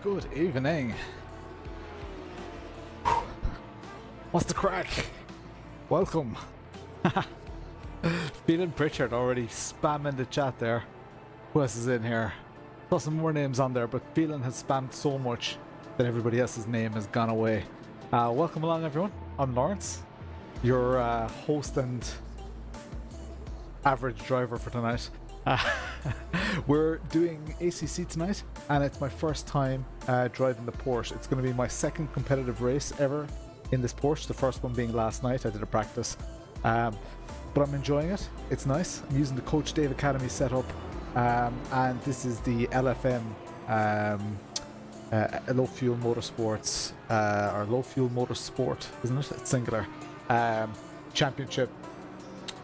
Good evening. What's the crack? Welcome. Phelan Pritchard already spamming the chat there. Who else is in here? Saw some more names on there, but Phelan has spammed so much that everybody else's name has gone away. Welcome along, everyone. I'm Lawrence, your host and average driver for tonight. We're doing ACC tonight, and it's my first time driving the Porsche. It's going to be my second competitive race ever in this Porsche, the first one being last night. I did a practice, but I'm enjoying it. It's nice. I'm using the Coach Dave Academy setup, and this is the LFM low fuel motorsports, or low fuel motorsport, isn't it? It's singular. Championship,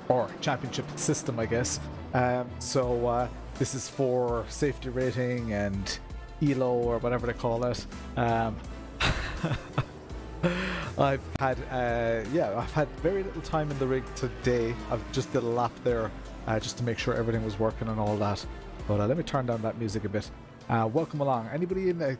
or championship system, I guess. So this is for safety rating and ELO, or whatever they call it. I've had very little time in the rig today. I've just did a lap there just to make sure everything was working and all that. But let me turn down that music a bit. Welcome along. Anybody in the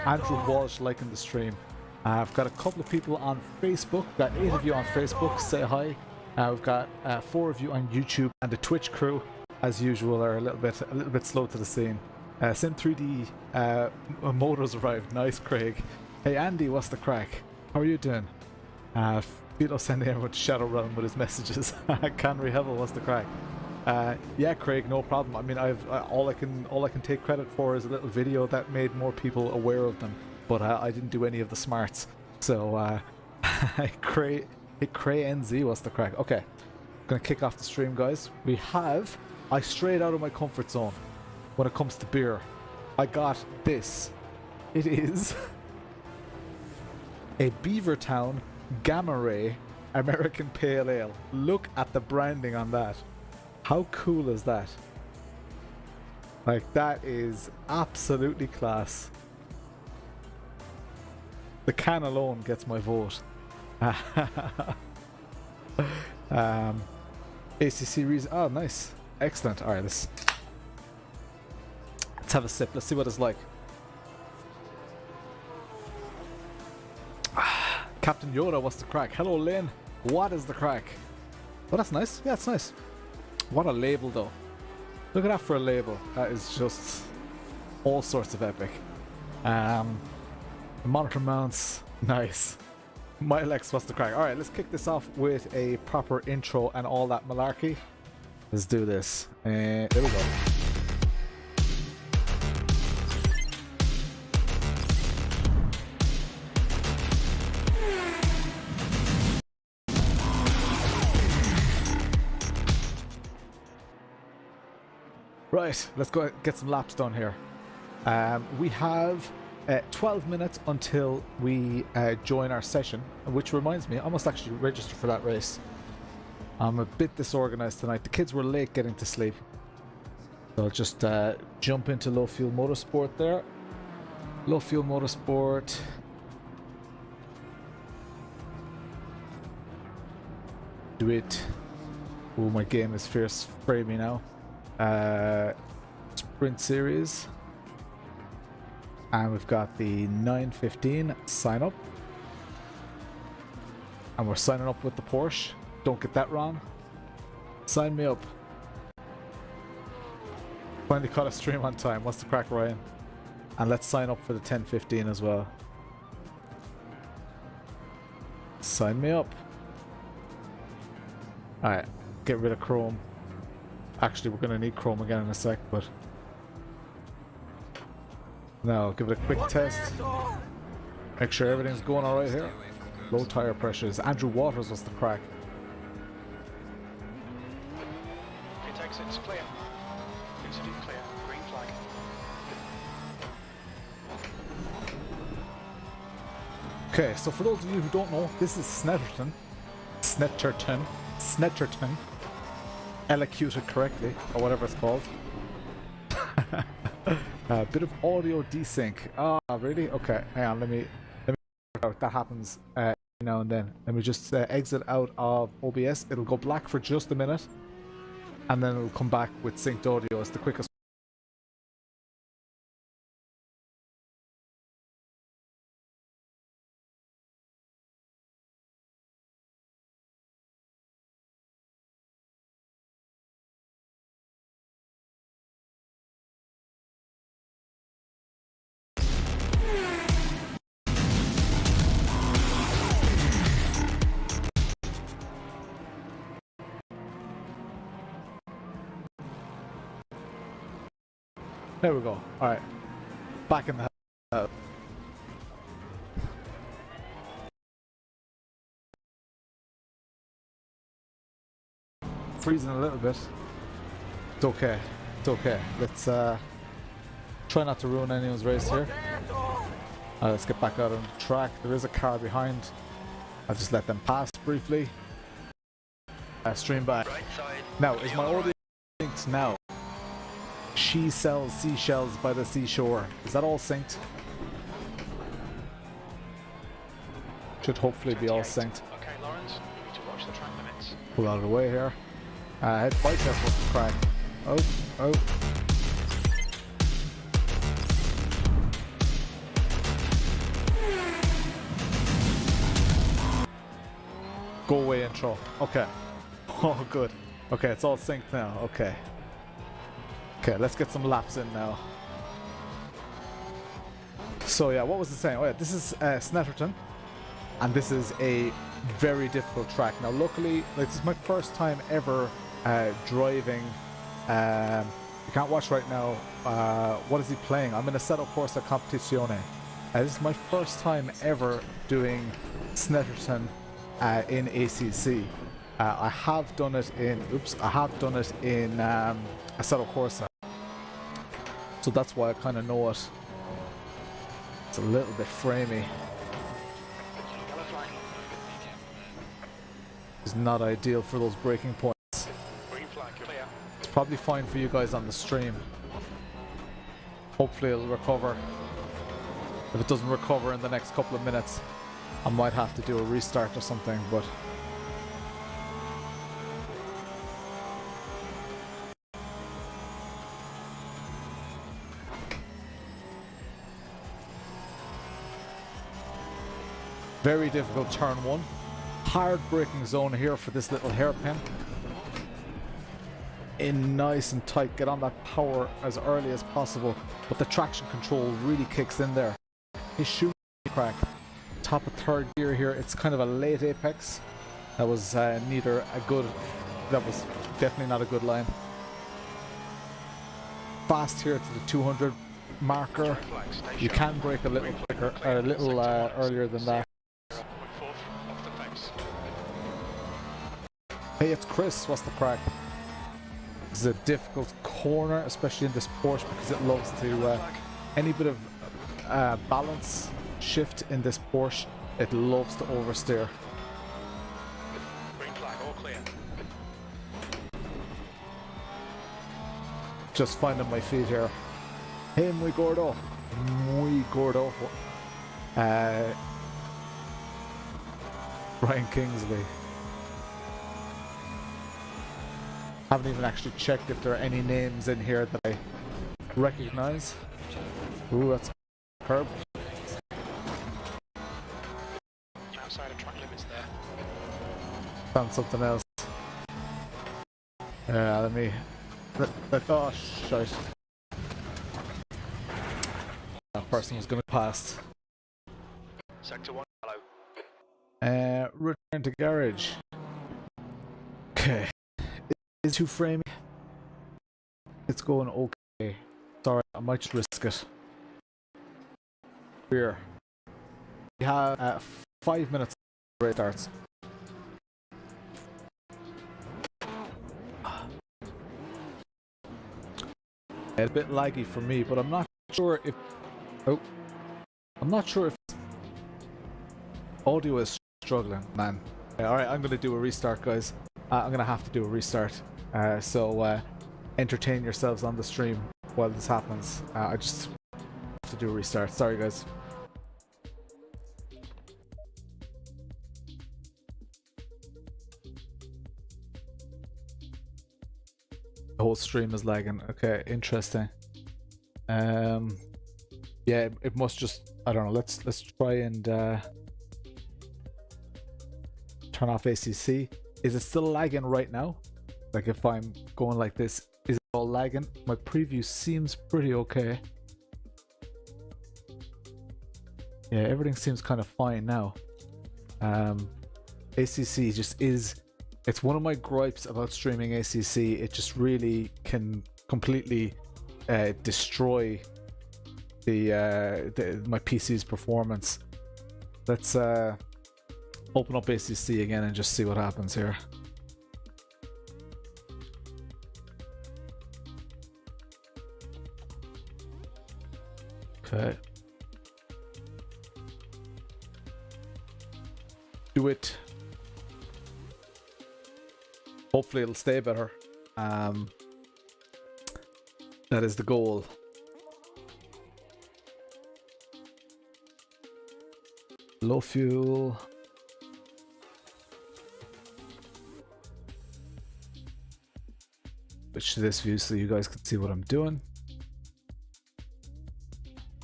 Andrew Walsh liking the stream? I've got a couple of people on Facebook. We've got 8 of you on Facebook. Say hi. We've got 4 of you on YouTube, and the Twitch crew, as usual, are a little bit slow to the scene. Sim 3D Motors arrived. Nice, Craig. Hey Andy, what's the crack? How are you doing? Vito sending everyone to Shadow Realm with his messages. Canry Hevel, what's the crack? Yeah, Craig, no problem. I mean, all I can take credit for is a little video that made more people aware of them, but I didn't do any of the smarts. So, Cray NZ, what's the crack? Okay, I'm gonna kick off the stream, guys. I strayed out of my comfort zone when it comes to beer. I got this. It is a Beavertown Gamma Ray American Pale Ale. Look at the branding on that. How cool is that? Like, that is absolutely class. The can alone gets my vote. ACC reason. Oh, nice. Excellent. Alright, let's have a sip. Let's see what it's like. Captain Yoda, what's the crack? Hello, Lynn. What is the crack? Oh, that's nice. Yeah, it's nice. What a label, though. Look at that for a label. That is just all sorts of epic. The monitor mounts. Nice. Milex, what's the crack? Alright, let's kick this off with a proper intro and all that malarkey. Let's do this. There we go. Right, let's go get some laps done here. We have 12 minutes until we join our session, which reminds me, I must actually register for that race. I'm a bit disorganized tonight. The kids were late getting to sleep. So I'll just jump into low fuel motorsport there. Low fuel motorsport. Do it. Oh, my game is fierce framey now. Sprint series. And we've got the 915 sign up. And we're signing up with the Porsche. Don't get that wrong. Sign me up. Finally caught a stream on time. What's the crack, Ryan? And let's sign up for the 1015 as well. Sign me up. Alright, get rid of Chrome. Actually, we're going to need Chrome again in a sec, but... Now, give it a quick test. Make sure everything's going alright here. Low tire pressures. Andrew Waters, what's the crack? Exit's clear. Incident clear. Green flag. Okay, so for those of you who don't know, this is Snetterton. Elocuted correctly, or whatever it's called. A bit of audio desync. Ah, really? Okay, hang on, let me work out. That happens now and then. Let me just exit out of OBS. It'll go black for just a minute, and then it'll come back with synced audio. It's the quickest There we go. All right, back in the freezing a little bit. It's okay. It's okay. Let's try not to ruin anyone's race here. Let's get back out on the track. There is a car behind. I'll just let them pass briefly. Stream back. Now, is my audio synced now? She sells seashells by the seashore. Is that all synced? Should hopefully be all synced. Okay, Lawrence, you need to watch the track limits. Pull out of the way here. Head bike test was the crack. Oh, oh. Go away intro. Okay. Oh, good. Okay, it's all synced now. Okay. Okay, let's get some laps in now. So yeah, what was it saying? Oh yeah, this is Snetterton, and this is a very difficult track. Now, luckily, like, this is my first time ever driving. You can't watch right now. What is he playing? I'm in Assetto Corsa Competizione. This is my first time ever doing Snetterton in ACC. I have done it in. I have done it in Assetto Corsa. So that's why I kind of know it. It's a little bit framey. It's not ideal for those braking points. It's probably fine for you guys on the stream. Hopefully it'll recover. If it doesn't recover in the next couple of minutes, I might have to do a restart or something, but very difficult turn one. Hard braking zone here for this little hairpin. In nice and tight, get on that power as early as possible, but the traction control really kicks in there. His shoe crack. Top of third gear here. It's kind of a late apex. That was neither a good. That was definitely not a good line. Fast here to the 200 marker. You can brake a little quicker, a little earlier than that. Hey, it's Chris. What's the crack? This is a difficult corner, especially in this Porsche, because it loves to any bit of balance shift in this Porsche. It loves to oversteer. Green flag, all clear. Just finding my feet here. Hey, muy gordo. Muy gordo. Ryan Kingsley. Haven't even actually checked if there are any names in here that I recognize. Ooh, that's a curb. Outside of track limits there. Found something else. Let me. Oh, shite. That person was going to pass. Sector 1, hello. Return to garage. Okay. It's too framey. It's going okay. Sorry, I might just risk it. Here. We have 5 minutes before it starts. A bit laggy for me, but I'm not sure if. Oh. I'm not sure if audio is struggling, man. Alright, I'm gonna do a restart, guys. I'm gonna have to do a restart. So entertain yourselves on the stream while this happens. I just have to do a restart. Sorry, guys. The whole stream is lagging. Okay, interesting. Yeah, it must just. I don't know. Let's try and turn off ACC. Is it still lagging right now? Like, if I'm going like this, is it all lagging? My preview seems pretty okay. Yeah, everything seems kind of fine now. ACC just is. It's one of my gripes about streaming ACC. It just really can completely destroy my PC's performance. Let's open up ACC again and just see what happens here. Okay. Do it. Hopefully it'll stay better. That is the goal. Low fuel. Switch to this view so you guys can see what I'm doing.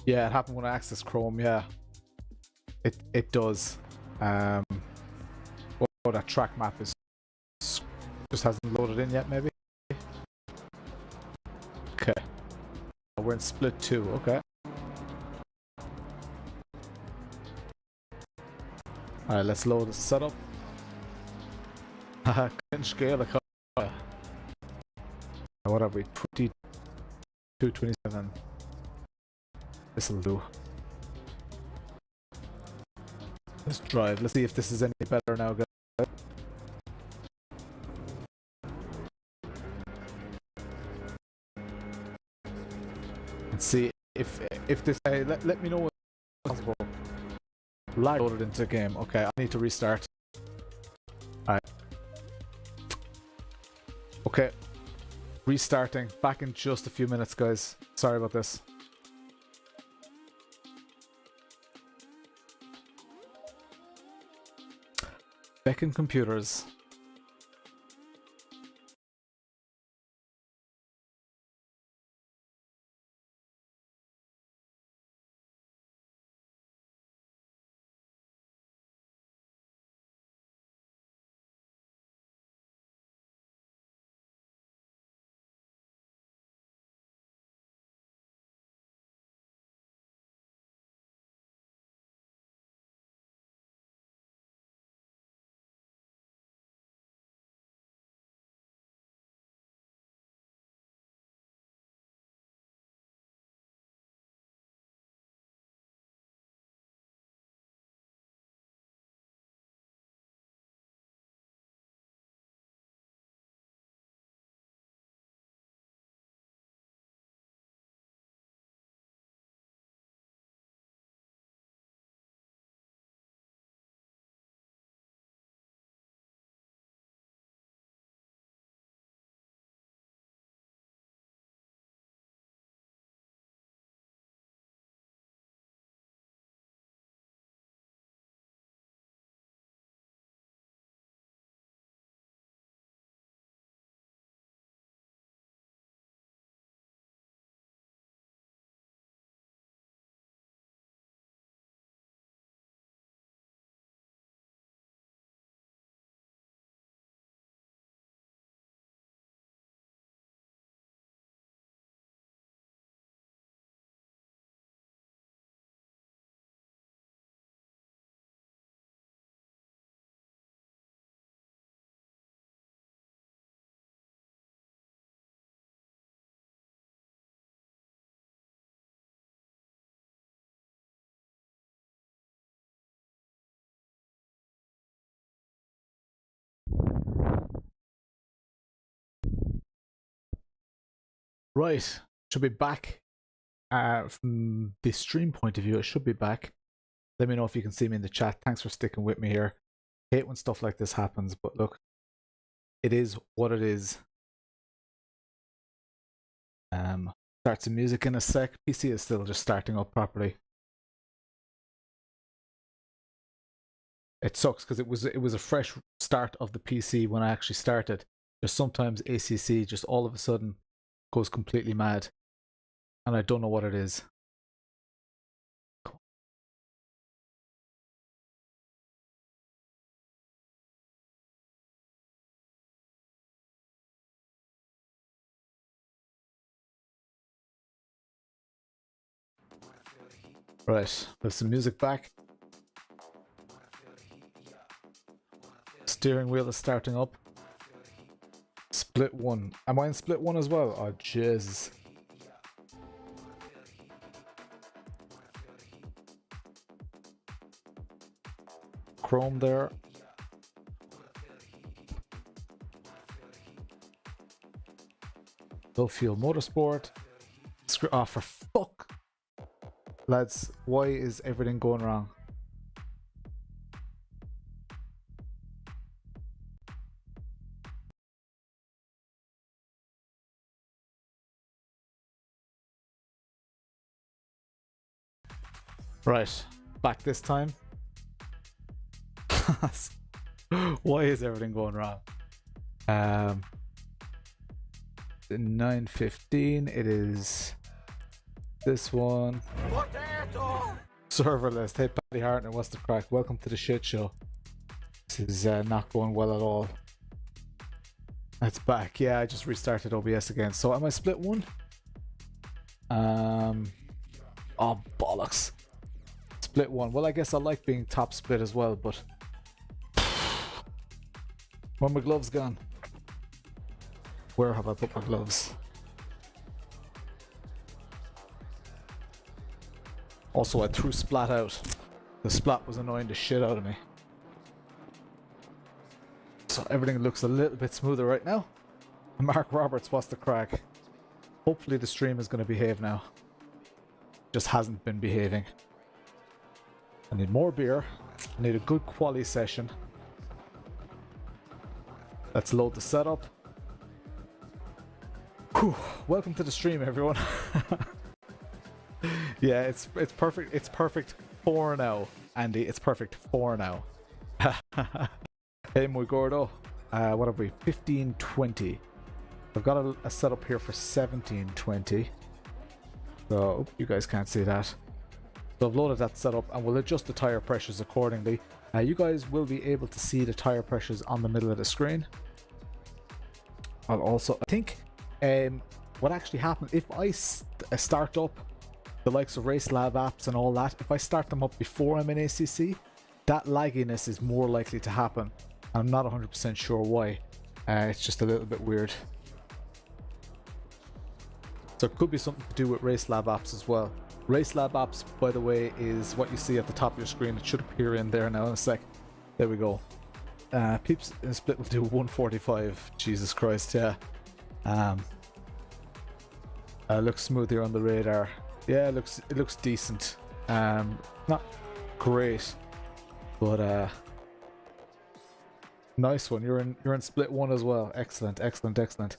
Yeah, it happened when I accessed Chrome. Yeah, it does. Oh, that track map is just hasn't loaded in yet. Maybe. Okay, we're in split 2. Okay. Alright, let's load the setup. Haha, couldn't scale the car. What are we? 2227. This'll do. Let's drive. Let's see if this is any better now, guys. Let's see if this. Let me know what's possible. Lag loaded into the game. Okay, I need to restart. Alright. Okay. Restarting. Back in just a few minutes, guys. Sorry about this. Back in computers. Right, should be back. From the stream point of view, it should be back. Let me know if you can see me in the chat. Thanks for sticking with me here. Hate when stuff like this happens, but look, it is what it is. Start some music in a sec. PC is still just starting up properly. It sucks because it was a fresh start of the PC when I actually started. Just sometimes ACC just all of a sudden goes completely mad, and I don't know what it is. Right, there's some music back. Steering wheel is starting up. Split 1. Am I in split 1 as well? Oh, Jesus. chrome there. Low fuel motorsport. Oh, for fuck. Lads, why is everything going wrong? Right, back this time. Why is everything going wrong? 9:15. It is this one. Potato! Server list. Hey, Paddy Hartner, what's the crack? Welcome to the shit show. This is not going well at all. It's back. Yeah, I just restarted OBS again. So am I split one? Oh bollocks. Split one. Well, I guess I like being top split as well, but where my gloves gone? Where have I put my gloves? Also, I threw Splat out. The Splat was annoying the shit out of me. So everything looks a little bit smoother right now. Mark Roberts, what's the crack? Hopefully the stream is going to behave now. Just hasn't been behaving. I need more beer. I need a good quali session. Let's load the setup. Whew. Welcome to the stream, everyone. Yeah, it's perfect. It's perfect for now, Andy. It's perfect for now. Hey, muy gordo. What have we? 1520. I've got a setup here for 1720. So you guys can't see that. So I've loaded that setup and we'll adjust the tire pressures accordingly. You guys will be able to see the tire pressures on the middle of the screen. I'll also, I think, what actually happened if I start up the likes of Race Lab apps and all that, if I start them up before I'm in ACC, that lagginess is more likely to happen. I'm not 100% sure why. It's just a little bit weird. So it could be something to do with Race Lab apps as well. Race Lab apps, by the way, is what you see at the top of your screen. It should appear in there now in a sec. There we go. Peeps split will do 145. Jesus Christ, yeah. Looks smooth here on the radar. Yeah, it looks decent. Not great, but nice one. You're in split one as well. Excellent, excellent, excellent.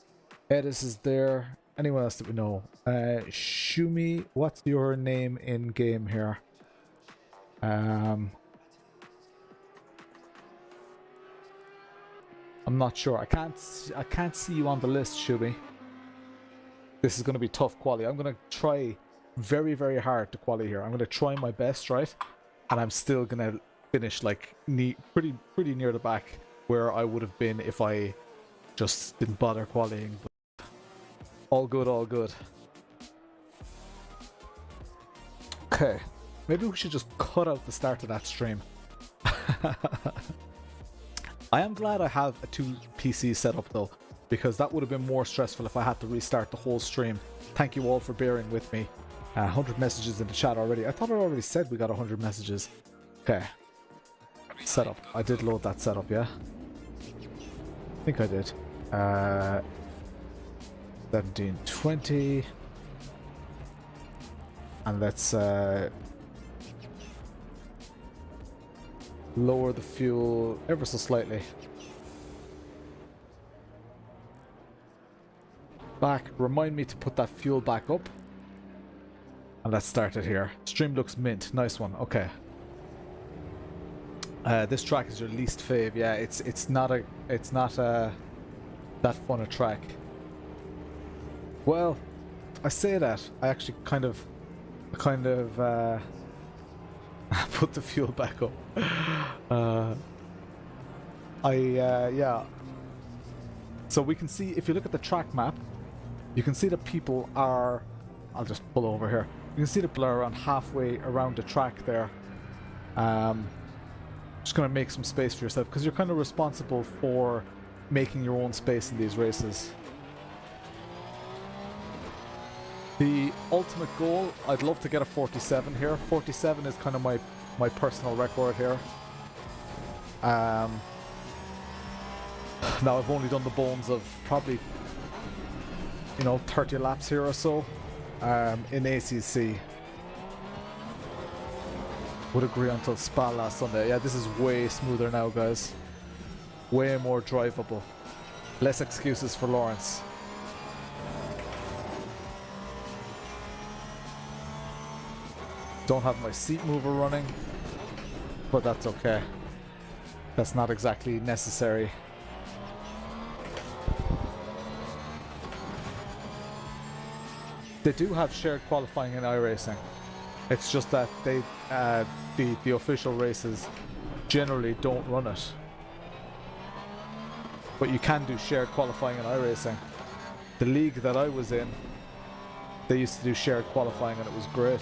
Edis is there. Anyone else that we know? Shumi, what's your name in game here? I'm not sure. I can't see you on the list, Shumi. This is going to be tough quali. I'm going to try very, very hard to quali here. I'm going to try my best, right? And I'm still going to finish like pretty near the back where I would have been if I just didn't bother qualifying. But all good, all good. Okay, maybe we should just cut out the start of that stream. I am glad I have a 2 PC setup though, because that would have been more stressful if I had to restart the whole stream. Thank you all for bearing with me. 100 messages in the chat already. I thought I already said we got 100 messages. Okay. Setup. I did load that setup, yeah? I think I did. 1720. And let's lower the fuel ever so slightly. Back. Remind me to put that fuel back up. And let's start it here. Stream looks mint. Nice one. Okay. This track is your least fave. Yeah, it's not that fun a track. Well, I say that. I actually kind of put the fuel back up. Yeah. So we can see, if you look at the track map, you can see that people are, I'll just pull over here. You can see that people are around halfway around the track there. Just gonna make some space for yourself, because you're kind of responsible for making your own space in these races. The ultimate goal, I'd love to get a 47 here. 47 is kind of my personal record here. Now I've only done the bones of probably, 30 laps here or so in ACC. Would agree until Spa last Sunday. Yeah, this is way smoother now, guys. Way more drivable. Less excuses for Lawrence. Don't have my seat mover running, but that's okay. That's not exactly necessary. They do have shared qualifying in iRacing. It's just that they, the official races generally don't run it. But you can do shared qualifying in iRacing. The league that I was in, they used to do shared qualifying and it was great.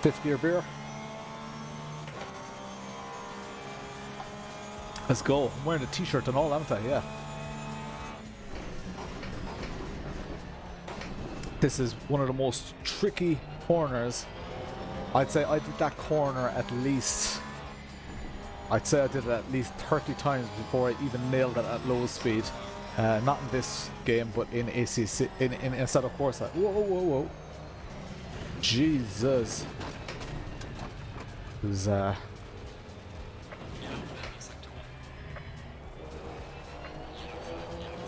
5th-gear beer. Let's go. I'm wearing a t-shirt and all, haven't I? Yeah. This is one of the most tricky corners. I'd say I did that corner at least... I'd say I did it at least 30 times before I even nailed it at low speed. Not in this game, but in ACC, in Assetto Corsa. Whoa, whoa, whoa. Jesus. It was, a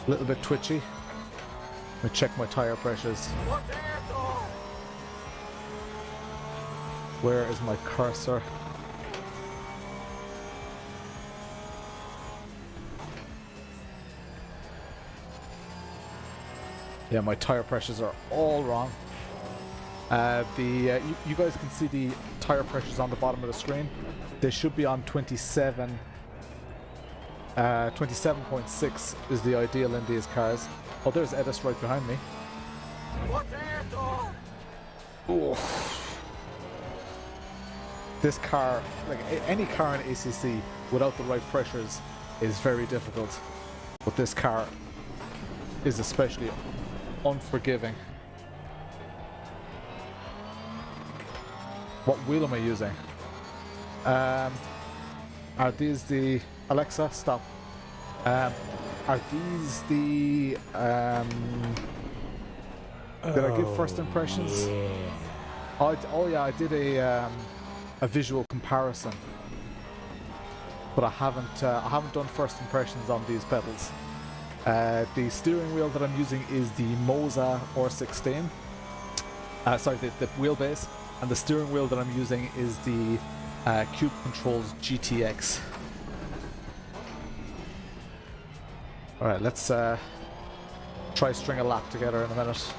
little bit twitchy. Let me check my tire pressures. Where is my cursor? Yeah, my tire pressures are all wrong. You guys can see the tire pressures on the bottom of the screen. They should be on 27. 27.6 is the ideal in these cars. Oh, there's Edis right behind me. Oh. This car, like any car in ACC without the right pressures, is very difficult. But this car is especially unforgiving. What wheel am I using? Are these the... Alexa, stop. Are these the... did I give first impressions? Yeah. Oh yeah, I did a visual comparison. But I haven't done first impressions on these pedals. The steering wheel that I'm using is the Moza R16. Sorry, the wheelbase. And the steering wheel that I'm using is the Cube Controls GTX. Alright, let's try string a lap together in a minute.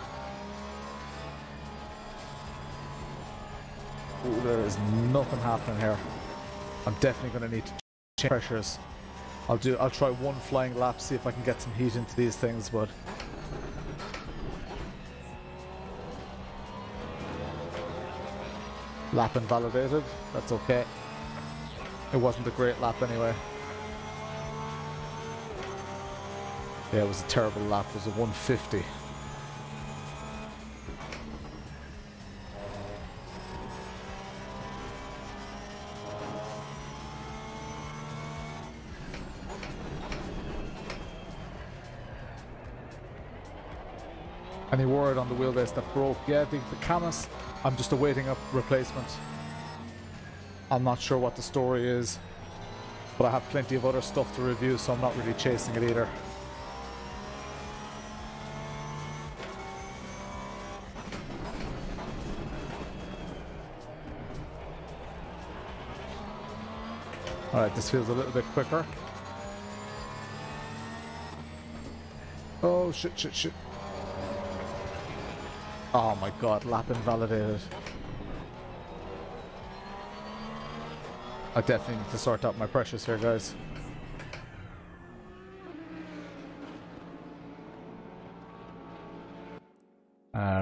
Ooh, there is nothing happening here. I'm definitely going to need to change pressures. I'll try one flying lap, see if I can get some heat into these things, but lap invalidated. That's okay. It wasn't a great lap anyway. Yeah, it was a terrible lap. It was a 150. Any word on the wheelbase that broke? Yeah, the Camus, I'm just awaiting a replacement. I'm not sure what the story is, but I have plenty of other stuff to review, so I'm not really chasing it either. Alright, this feels a little bit quicker. Oh, shit, shit, shit. Oh my god, lap invalidated. I definitely need to sort out my pressures here, guys.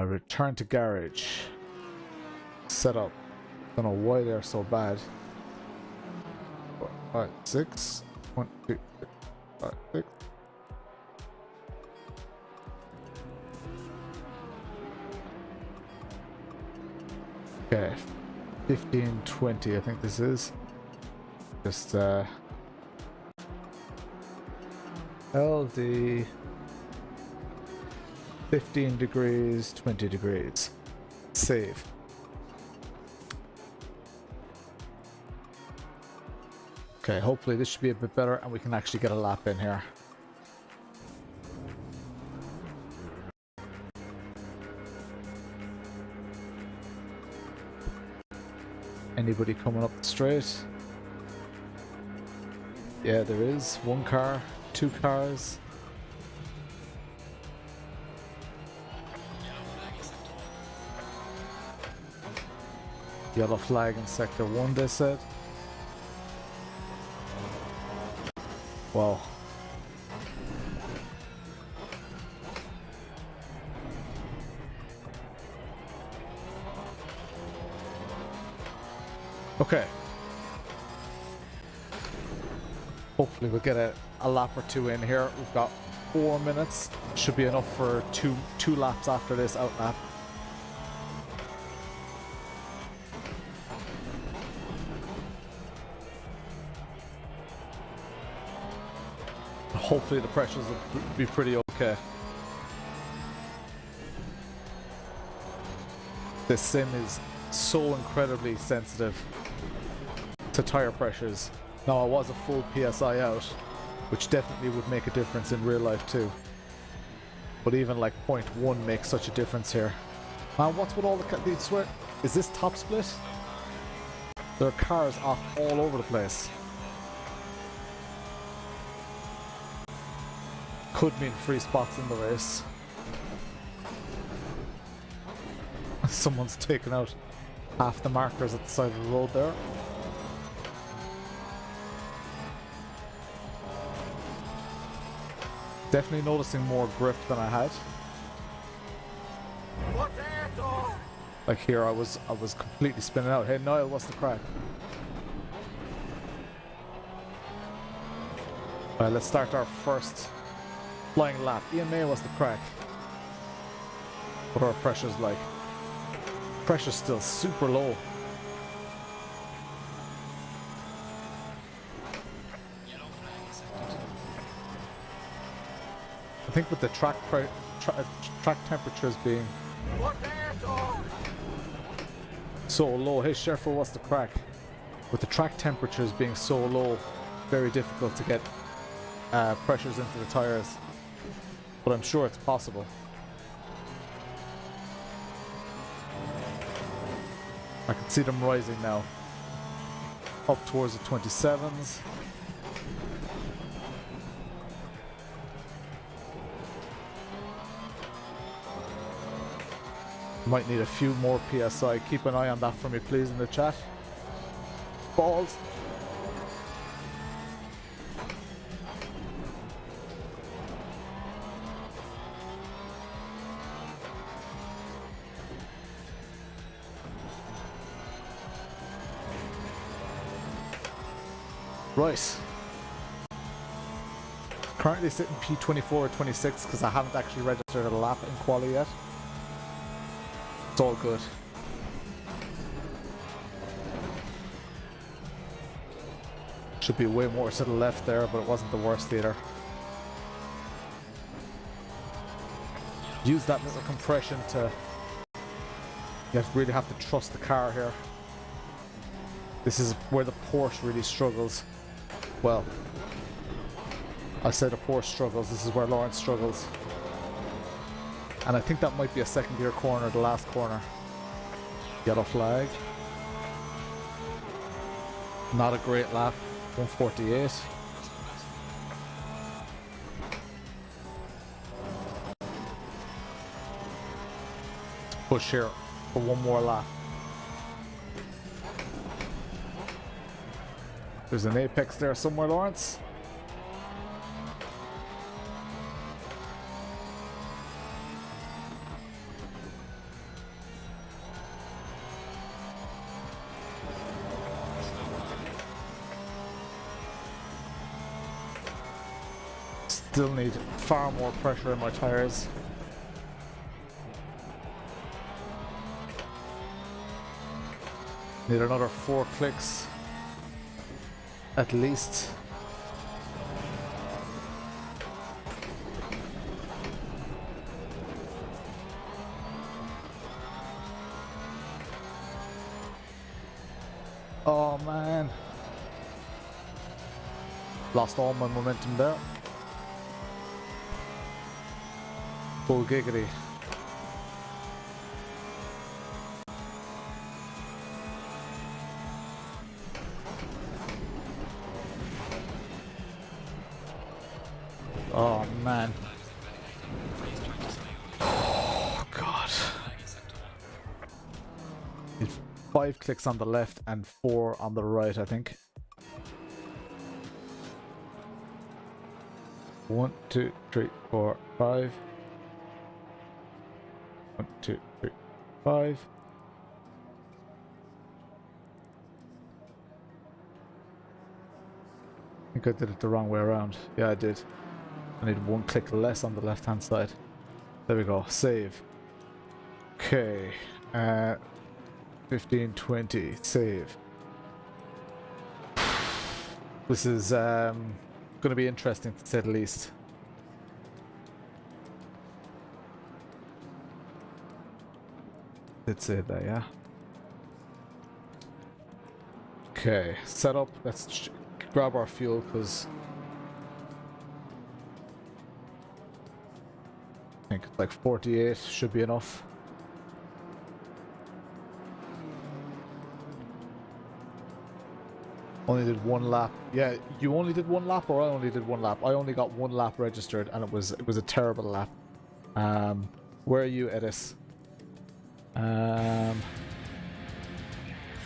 Return to garage. Setup. Don't know why they're so bad. 5, 6. 1, 2, 3, 5, 6. Okay. 15:20, I think this is. Just LD 15 degrees, 20 degrees. Save. Okay, hopefully this should be a bit better and we can actually get a lap in here. Anybody coming up the straight? Yeah, there is. One car, two cars. Yellow flag in sector 1, they said. Wow. Okay. Hopefully we'll get a lap or two in here. We've got 4 minutes. Should be enough for two laps after this out lap. Hopefully the pressures will be pretty okay. This sim is so incredibly sensitive to tire pressures. Now I was a full PSI out, which definitely would make a difference in real life too. But even like 0.1 makes such a difference here. Man, what's with all the swear? Is this top split? There are cars off all over the place. Could mean free spots in the race. Someone's taken out half the markers at the side of the road there. Definitely noticing more grip than I had. Like here I was completely spinning out. Hey Niall, what's the crack? Alright, let's start our first flying lap. Ian May, what's the crack? What are our pressures like? Pressure's still super low. I think with the track temperatures being so low. Hey Sherford, what's the crack? With the track temperatures being so low, very difficult to get pressures into the tires. But I'm sure it's possible. I can see them rising now. Up towards the 27s. Might need a few more PSI. Keep an eye on that for me, please, in the chat. Balls. Right. Currently sitting P24 or 26 because I haven't actually registered a lap in quali yet. It's all good. Should be way more to the left there, but it wasn't the worst either. Use that little compression to... You really have to trust the car here. This is where the Porsche really struggles. Well, I said the Porsche struggles, this is where Lawrence struggles. And I think that might be a second gear corner, the last corner. Yellow flag. Not a great lap, 148. Push here for one more lap. There's an apex there somewhere, Lawrence. Still need far more pressure in my tires. Need another 4 clicks. At least. Oh man. Lost all my momentum there. Full giggity. Oh man. Oh god. It's 5 clicks on the left and 4 on the right, I think. 1, 2, 3, 4, 5. 1, 2, 3, 5. I think I did it the wrong way around. Yeah, I did. I need 1 click less on the left hand side. There we go. Save. Okay. 15, 20. Save. This is going to be interesting to say the least. Did save that, yeah. Okay. Set up. Let's grab our fuel because I think like 48 should be enough. Only did 1 lap. Yeah, you only did 1 lap, or I only did 1 lap. I only got 1 lap registered, and it was a terrible lap. Where are you, Edis?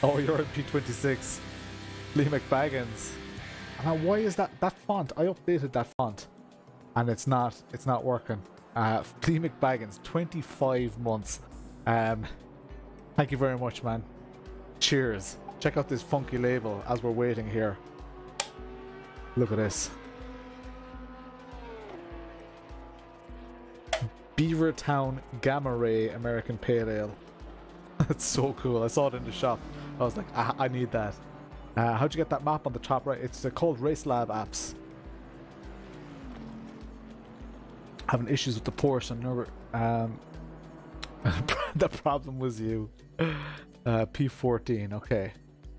Oh, you're at P26. Flea McBaggins. Now, why is that font? I updated that font, and it's not working. Flea McBaggins, 25 months. Thank you very much, man. Cheers. Check out this funky label as we're waiting here. Look at this. Beavertown Gamma Ray American Pale Ale. That's so cool. I saw it in the shop. I was like, I need that. How'd you get that map on the top right? It's called Race Lab Apps. Having issues with the Porsche. The problem was you. P14. Okay.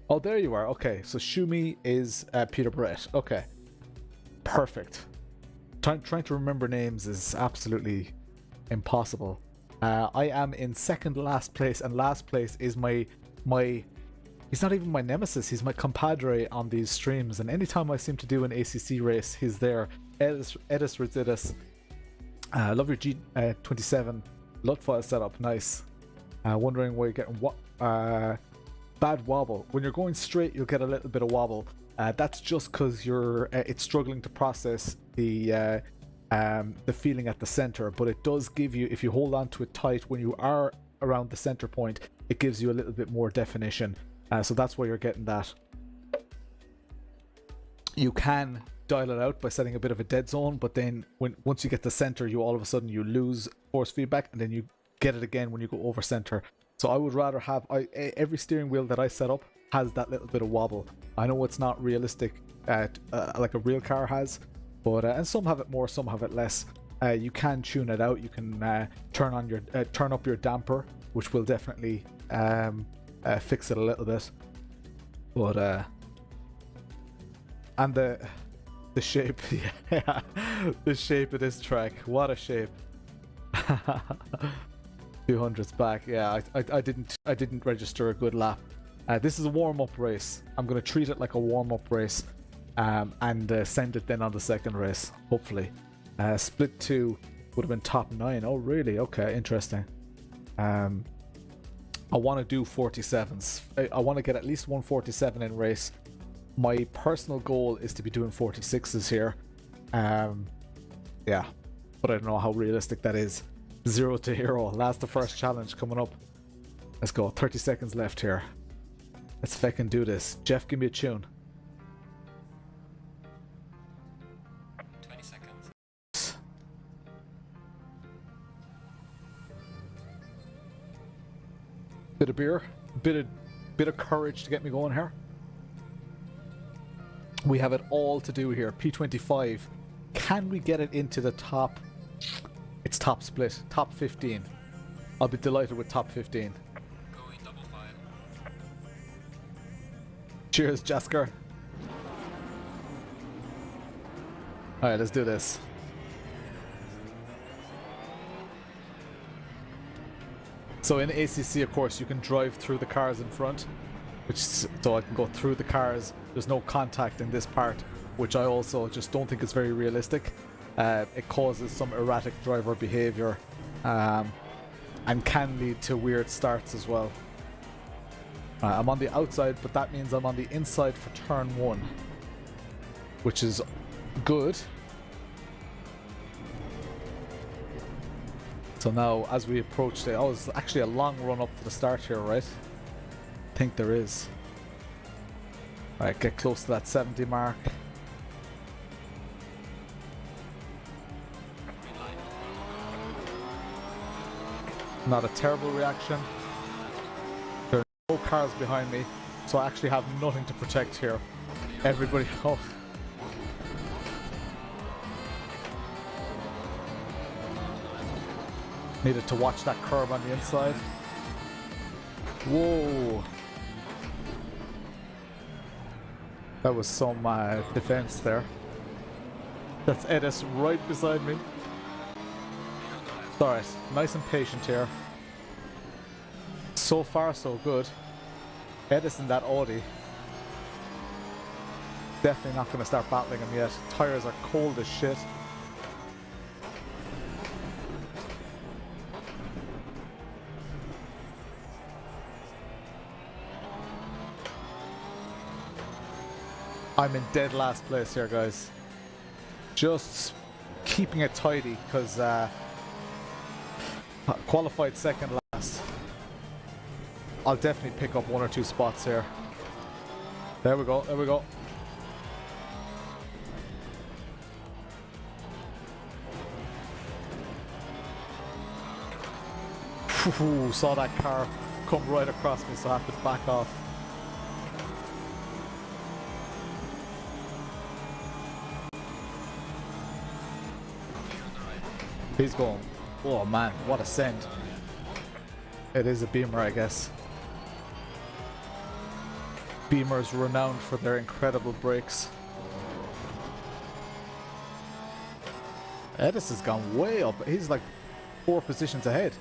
Oh, there you are. Okay, so Shumi is Peter Brett. Okay, perfect. Trying to remember names is absolutely impossible. I am in second last place, and last place is my. He's not even my nemesis. He's my compadre on these streams, and anytime I seem to do an ACC race, he's there. Edis Rizidis. Love your G27 LUT file setup. Nice. Wondering why you're getting what. Bad wobble. When you're going straight, you'll get a little bit of wobble. That's just because you're it's struggling to process the feeling at the center. But it does give you, if you hold on to it tight when you are around the center point, it gives you a little bit more definition. So that's why you're getting that. You can dial it out by setting a bit of a dead zone, but then once you get to center, you all of a sudden you lose force feedback, and then you get it again when you go over center. So I would rather have every steering wheel that I set up has that little bit of wobble. I know it's not realistic like a real car has, but and some have it more, some have it less. You can tune it out. You can turn up your damper, which will definitely fix it a little bit. But and the shape, yeah, the shape of this track. What a shape! 200s back. Yeah, I didn't register a good lap. This is a warm-up race. I'm going to treat it like a warm-up race, and send it then on the second race, hopefully. Split 2 would have been top 9. Oh, really? Okay, interesting. I want to do 47s. I want to get at least 147 in race. My personal goal is to be doing 46s here. Yeah, but I don't know how realistic that is. 0 to hero. Last the first challenge coming up. Let's go. 30 seconds left here. Let's fucking do this. Jeff, give me a tune. 20 seconds. Bit of beer. Bit bit of courage to get me going here. We have it all to do here. P25. Can we get it into the top? It's top split. Top 15. I'll be delighted with top 15. Going double file. Cheers, Jasker. Alright, let's do this. So in ACC, of course, you can drive through the cars in front, so I can go through the cars. There's no contact in this part, which I also just don't think is very realistic. It causes some erratic driver behavior and can lead to weird starts as well. I'm on the outside, but that means I'm on the inside for turn 1, which is good. So now, as we approach the... Oh, it's actually a long run up to the start here, right? I think there is. Alright, get close to that 70 mark. Not a terrible reaction. There are no cars behind me, so I actually have nothing to protect here. Everybody... Oh. Needed to watch that curb on the inside. Whoa. That was some defense there. That's Edis right beside me. Alright, nice and patient here. So far so good. Edis in that Audi. Definitely not going to start battling him yet. Tires are cold as shit. I'm in dead last place here, guys. Just keeping it tidy because qualified second last. I'll definitely pick up 1 or 2 spots here. There we go, there we go. Ooh, saw that car come right across me, so I have to back off. He's going. Oh man, what a send. It is a Beamer, I guess. Beamer's renowned for their incredible brakes. Edis has gone way up. He's like 4 positions ahead.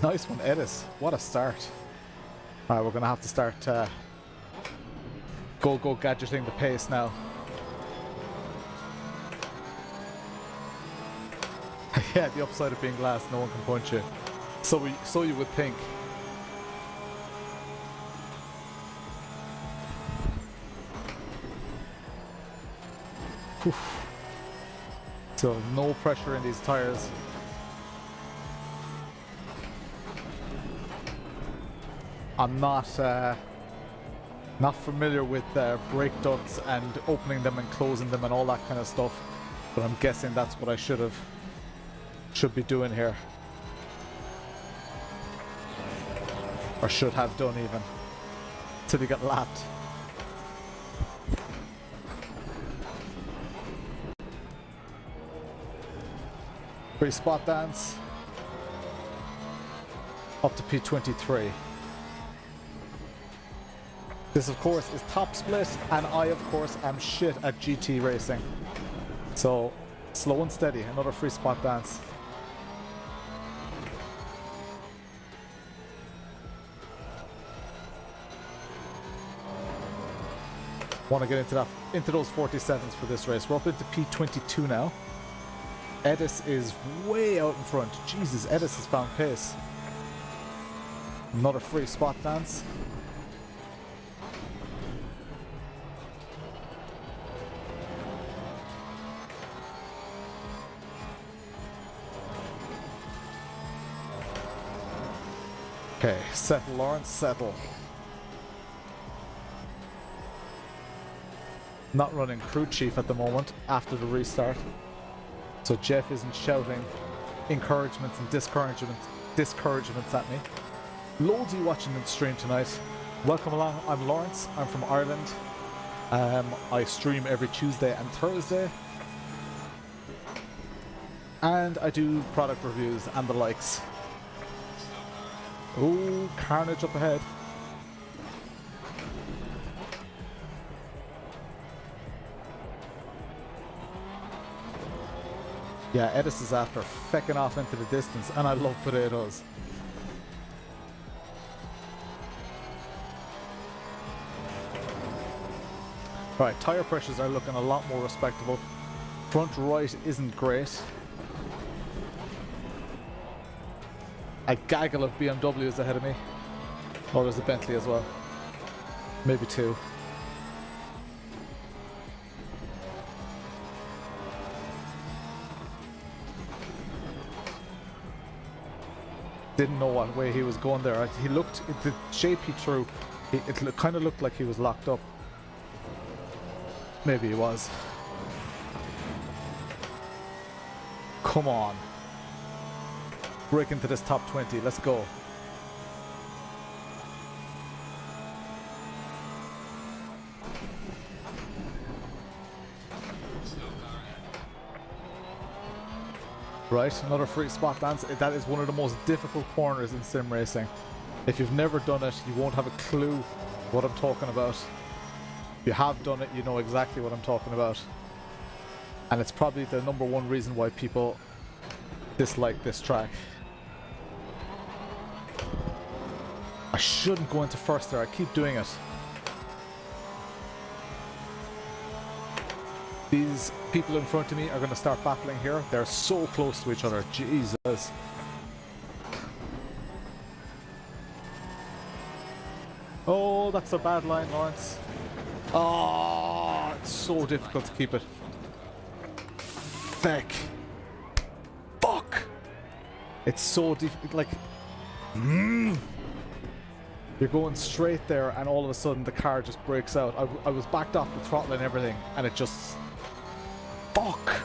Nice one, Edis. What a start. Alright, we're going to have to start go gadgeting the pace now. Yeah, the upside of being glass, no one can punch you. So you would think. Oof. So no pressure in these tires. I'm not familiar with brake ducts and opening them and closing them and all that kind of stuff, but I'm guessing that's what I should be doing here, or should have done even, till he got lapped. Free spot dance up to P23. This of course is top split, and I of course am shit at GT racing, so slow and steady. Another free spot dance. Want to get into those 47s for this race. We're up into P22 now. Edis is way out in front. Jesus, Edis has found pace. Another free spot dance. Okay, settle, Lawrence, settle. Not running crew chief at the moment after the restart, so Jeff isn't shouting encouragements and discouragements at me. Loads of you watching the stream tonight. Welcome along, I'm Lawrence, I'm from Ireland. I stream every Tuesday and Thursday. And I do product reviews and the likes. Ooh, carnage up ahead. Yeah, Edis is after fecking off into the distance, and I love potatoes. Alright, tyre pressures are looking a lot more respectable. Front right isn't great. A gaggle of BMWs ahead of me. Oh, there's a Bentley as well. Maybe two. Didn't know what way he was going there. He looked, the shape he threw, it kind of looked like he was locked up. Maybe he was. Come on. Break into this top 20. Let's go. Right, another free spot dance. That is one of the most difficult corners in sim racing. If you've never done it, you won't have a clue what I'm talking about. If you have done it, you know exactly what I'm talking about. And it's probably the #1 reason why people dislike this track. I shouldn't go into first there, I keep doing it. These people in front of me are going to start battling here. They're so close to each other, Jesus. Oh, that's a bad line, Lawrence. Oh, it's so difficult to keep it. Feck. Fuck. It's so difficult, like... You're going straight there and all of a sudden the car just breaks out. I was backed off the throttle and everything and it just... Fuck.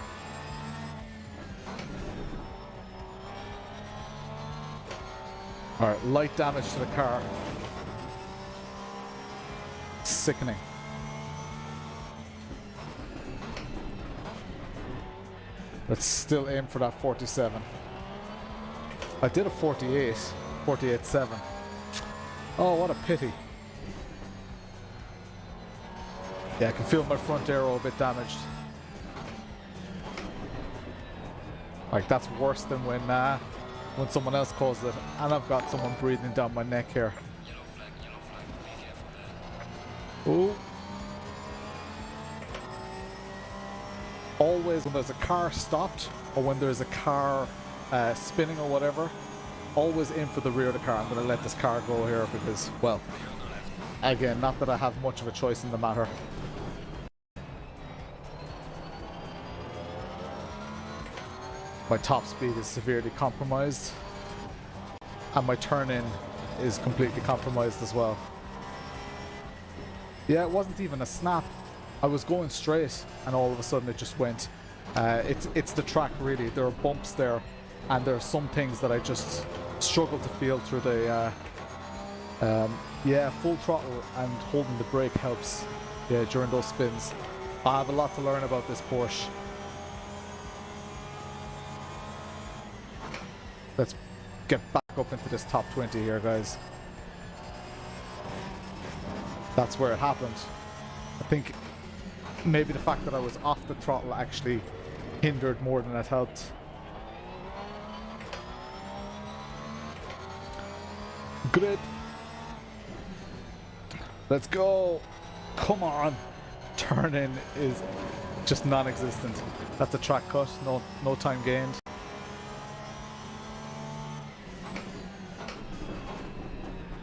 Alright, light damage to the car. Sickening. Let's still aim for that 47. I did a 48, 48.7. Oh, what a pity. Yeah, I can feel my front aero a bit damaged. Like, that's worse than when someone else calls it. And I've got someone breathing down my neck here. Ooh. Always when there's a car stopped or when there's a car spinning or whatever, always aim for the rear of the car. I'm going to let this car go here because, well, again, not that I have much of a choice in the matter. My top speed is severely compromised and my turn-in is completely compromised as well. Yeah, it wasn't even a snap. I was going straight and all of a sudden it just went. It's the track really. There are bumps there and there are some things that I just struggle to feel through the yeah, full throttle and holding the brake helps, yeah, during those spins. I have a lot to learn about this Porsche. Let's get back up into this top 20 here, guys. That's where it happened. I think maybe the fact that I was off the throttle actually hindered more than it helped. Grid. Let's go. Come on. Turn in is just non-existent. That's a track cut. No time gained.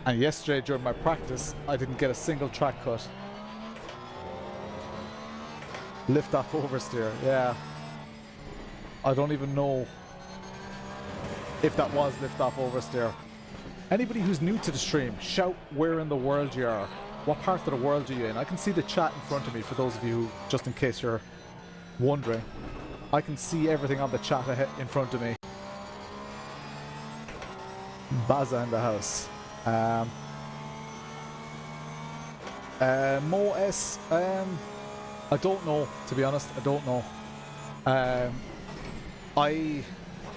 And yesterday during my practice, I didn't get a single track cut. Lift off oversteer, yeah. I don't even know if that was lift off oversteer. Anybody who's new to the stream, shout where in the world you are. What part of the world are you in? I can see the chat in front of me for those of you who, just in case you're wondering. I can see everything on the chat in front of me. Baza in the house. Mo S, I don't know, to be honest, I don't know.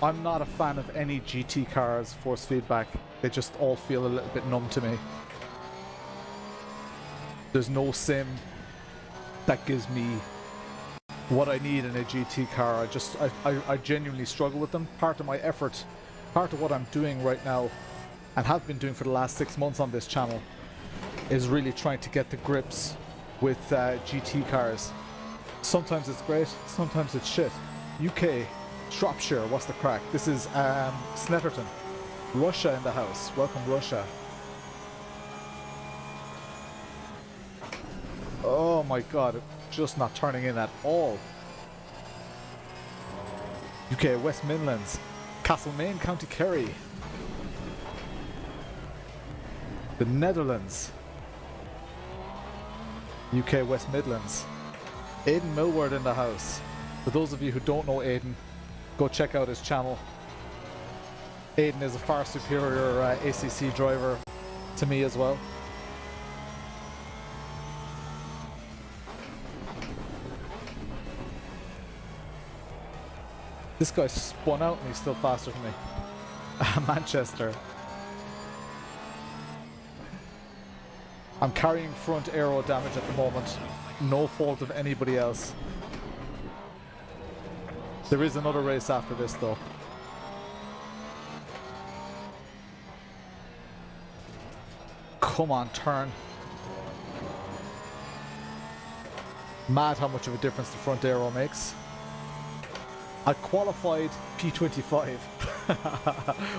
I'm not a fan of any GT cars force feedback. They just all feel a little bit numb to me. There's no sim that gives me what I need in a GT car. I genuinely struggle with them. Part of my effort, part of what I'm doing right now, and have been doing for the last 6 months on this channel, is really trying to get the grips with GT cars. Sometimes it's great, sometimes it's shit. UK, Shropshire, what's the crack? This is Snetterton. Russia in the house. Welcome, Russia. Oh my god, just not turning in at all. UK, West Midlands. Castlemaine, County Kerry. The Netherlands. UK, West Midlands. Aidan Millward in the house. For those of you who don't know Aidan, go check out his channel. Aidan is a far superior ACC driver to me as well. This guy spun out and he's still faster than me. Manchester. I'm carrying front aero damage at the moment. No fault of anybody else. There is another race after this though. Come on, turn. Mad how much of a difference the front aero makes. I qualified P25.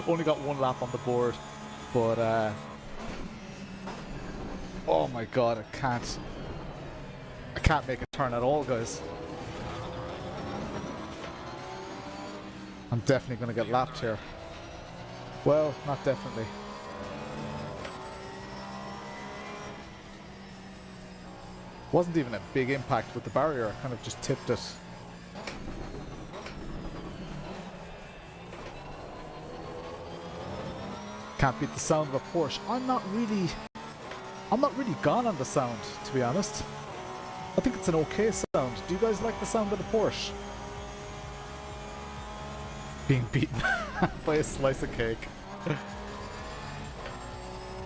Only got one lap on the board, but oh my god, I can't make a turn at all, guys. I'm definitely gonna get lapped here. Well, not definitely. Wasn't even a big impact with the barrier, I kind of just tipped it. Can't beat the sound of a Porsche. I'm not really gone on the sound, to be honest. I think it's an okay sound. Do you guys like the sound of the Porsche? Being beaten by a slice of cake.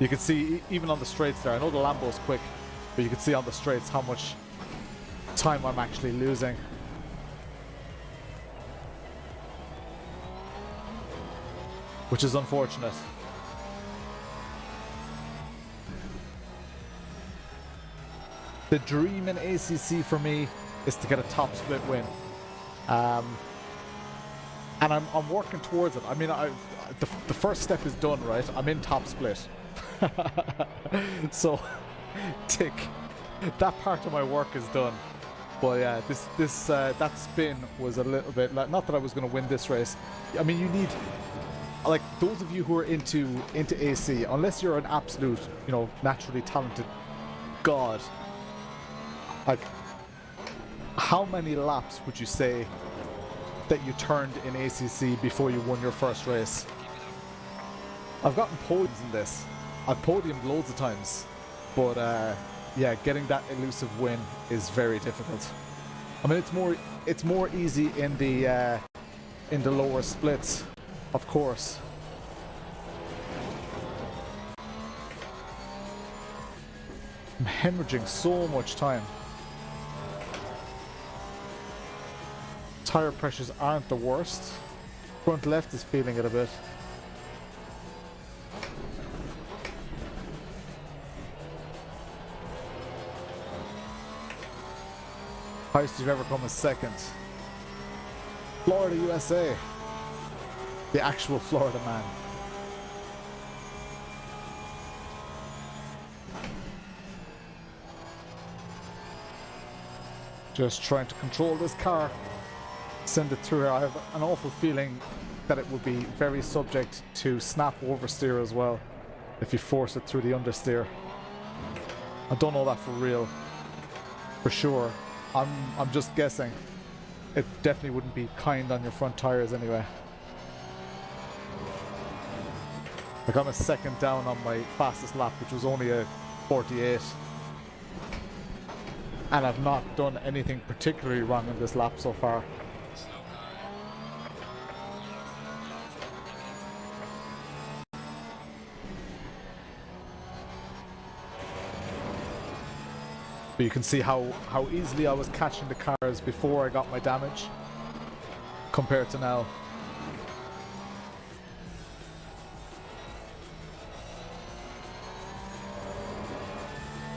You can see even on the straights there, I know the Lambo's quick, but you can see on the straights how much time I'm actually losing. Which is unfortunate. The dream in ACC for me is to get a top split win. And I'm working towards it. I mean, the first step is done, right? I'm in top split. So, tick. That part of my work is done. But yeah, that spin was a little bit like, not that I was going to win this race. I mean, you need, like, those of you who are into AC, unless you're an absolute, you know, naturally talented god, like, how many laps would you say that you turned in ACC before you won your first race? I've gotten podiums in this. I've podiumed loads of times, but yeah, getting that elusive win is very difficult. I mean, it's more easy in the lower splits, of course. I'm hemorrhaging so much time. Tire pressures aren't the worst. Front left is feeling it a bit. Highest you've ever come is second. Florida, USA. The actual Florida man. Just trying to control this car. Send it through here. I have an awful feeling that it would be very subject to snap oversteer as well if you force it through the understeer. I don't know that for real, for sure. I'm just guessing. It definitely wouldn't be kind on your front tires anyway. I got a second down on my fastest lap, which was only a 48. And I've not done anything particularly wrong in this lap so far. Slow car. But you can see how easily I was catching the cars before I got my damage compared to now.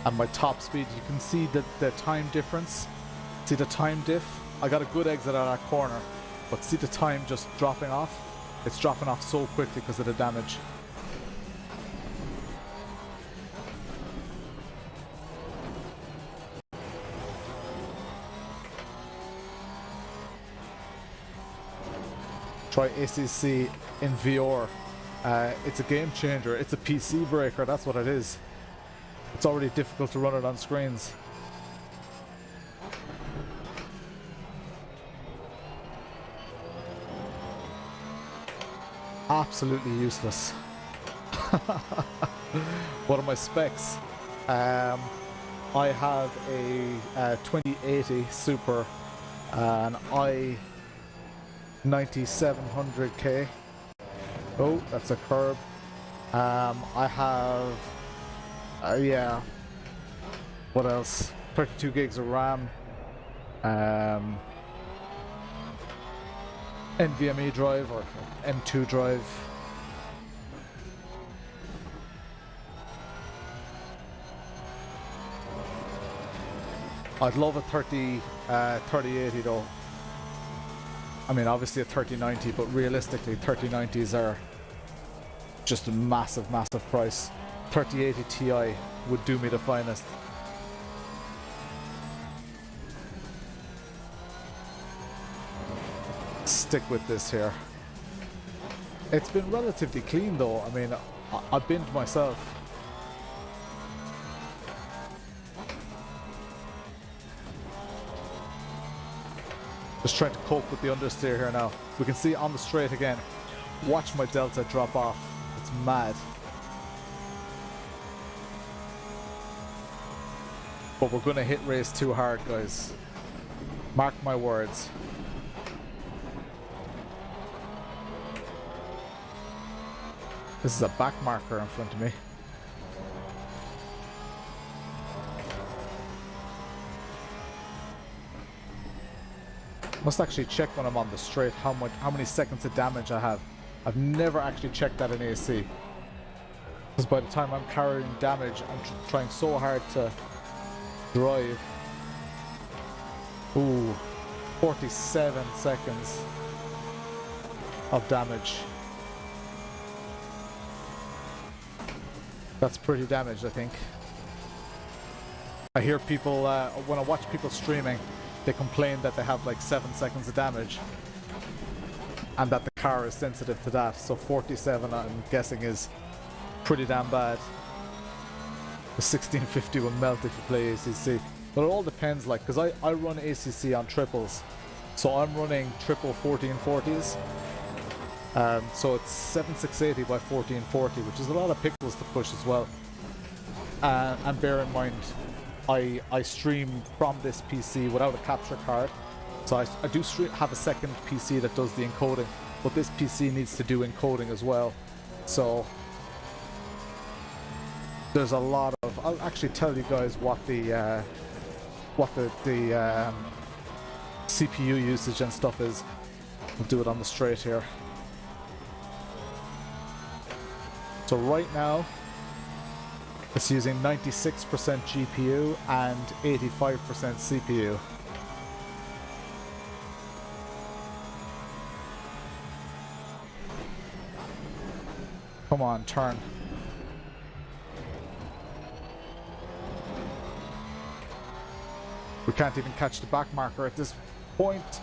And my top speed, you can see the time difference. See the time diff? I got a good exit out of that corner, but see the time just dropping off? It's dropping off so quickly because of the damage. Try ACC in VR. It's a game changer. It's a PC breaker, that's what it is. It's already difficult to run it on screens. Absolutely useless. What are my specs? I have a 2080 Super, an i9700K. Oh, that's a curb. I have yeah. What else? 32 gigs of RAM. NVMe drive or M2 drive. I'd love a 3080 though. I mean, obviously a 3090, but realistically 3090s are just a massive, massive price. 3080 Ti would do me the finest. Stick with this here. It's been relatively clean though. I mean, I binned myself. Just trying to cope with the understeer here now. We can see on the straight again. Watch my delta drop off. It's mad. But we're going to hit race too hard, guys. Mark my words. This is a back marker in front of me. Must actually check when I'm on the straight how many seconds of damage I have. I've never actually checked that in AC. Because by the time I'm carrying damage, I'm trying so hard to drive. Ooh, 47 seconds of damage. That's pretty damaged, I think. I hear people, when I watch people streaming, they complain that they have like 7 seconds of damage and that the car is sensitive to that. So 47, I'm guessing, is pretty damn bad. The 1650 will melt if you play ACC. But it all depends, like, because I run ACC on triples. So I'm running triple 1440s. So it's 7680 by 1440, which is a lot of pixels to push as well. And bear in mind, I stream from this PC without a capture card. So I do have a second PC that does the encoding, but this PC needs to do encoding as well. So there's a lot of... I'll actually tell you guys what the CPU usage and stuff is. We'll do it on the straight here. So right now, it's using 96% GPU and 85% CPU. Come on, turn. We can't even catch the back marker at this point.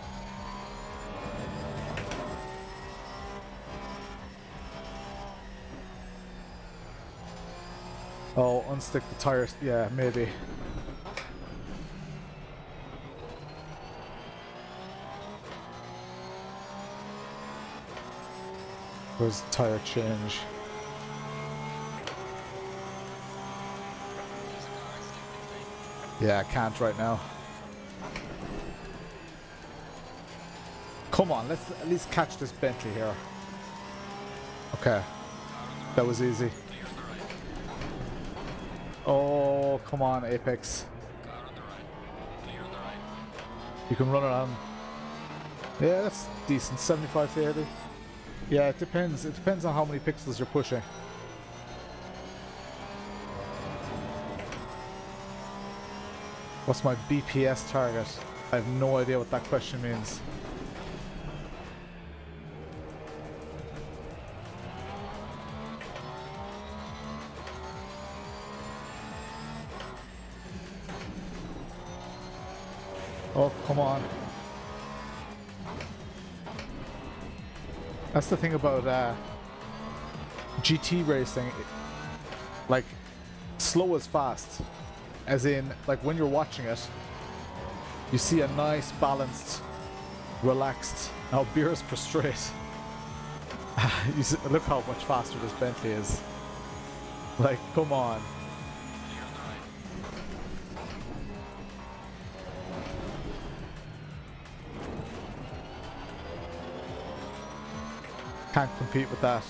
Oh, unstick the tires. Yeah, maybe. Where's the tire change? Yeah, I can't right now. Come on, let's at least catch this Bentley here. Okay. That was easy. Oh, come on, Apex. You can run it on. Yeah, that's decent. 75 to 80. Yeah, it depends. It depends on how many pixels you're pushing. What's my BPS target? I have no idea what that question means. Oh, come on. That's the thing about GT racing. Like, slow is fast. As in, like when you're watching it, you see a nice, balanced, relaxed. Now, beers per straight. You see, look how much faster this Bentley is. Like, come on. Can't compete with that.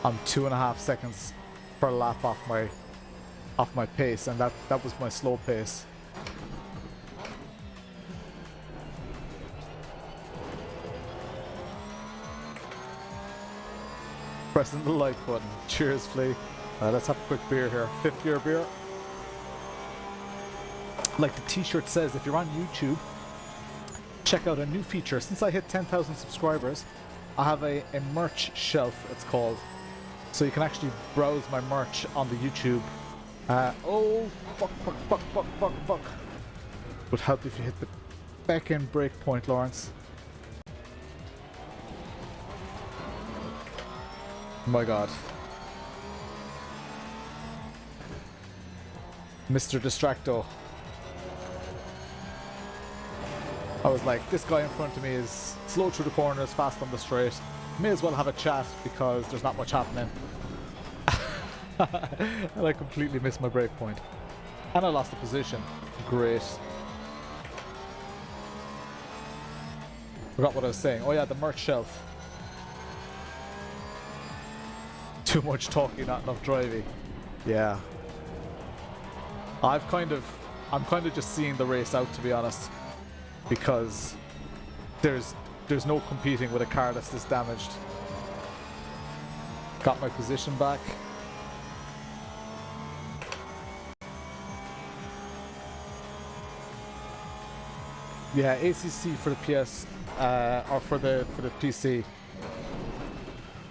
I'm 2.5 seconds per lap off my pace, and that was my slow pace. Pressing the like button. Cheers, Flea. Let's have a quick beer here. 5th year beer. Like the t-shirt says, if you're on YouTube, check out a new feature. Since I hit 10,000 subscribers, I have a merch shelf, it's called. So you can actually browse my merch on the YouTube. Oh, fuck. Would help if you hit the back end brake point, Lawrence. Oh my god. Mr. Distracto. I was like, this guy in front of me is slow through the corners, fast on the straight. May as well have a chat because there's not much happening. And I completely missed my brake point. And I lost the position. Great. Forgot what I was saying. Oh yeah, the merch shelf. Too much talking, not enough driving. Yeah. I'm kind of just seeing the race out, to be honest. Because there's no competing with a car that's this damaged. Got my position back. Yeah, ACC for the PS or for the PC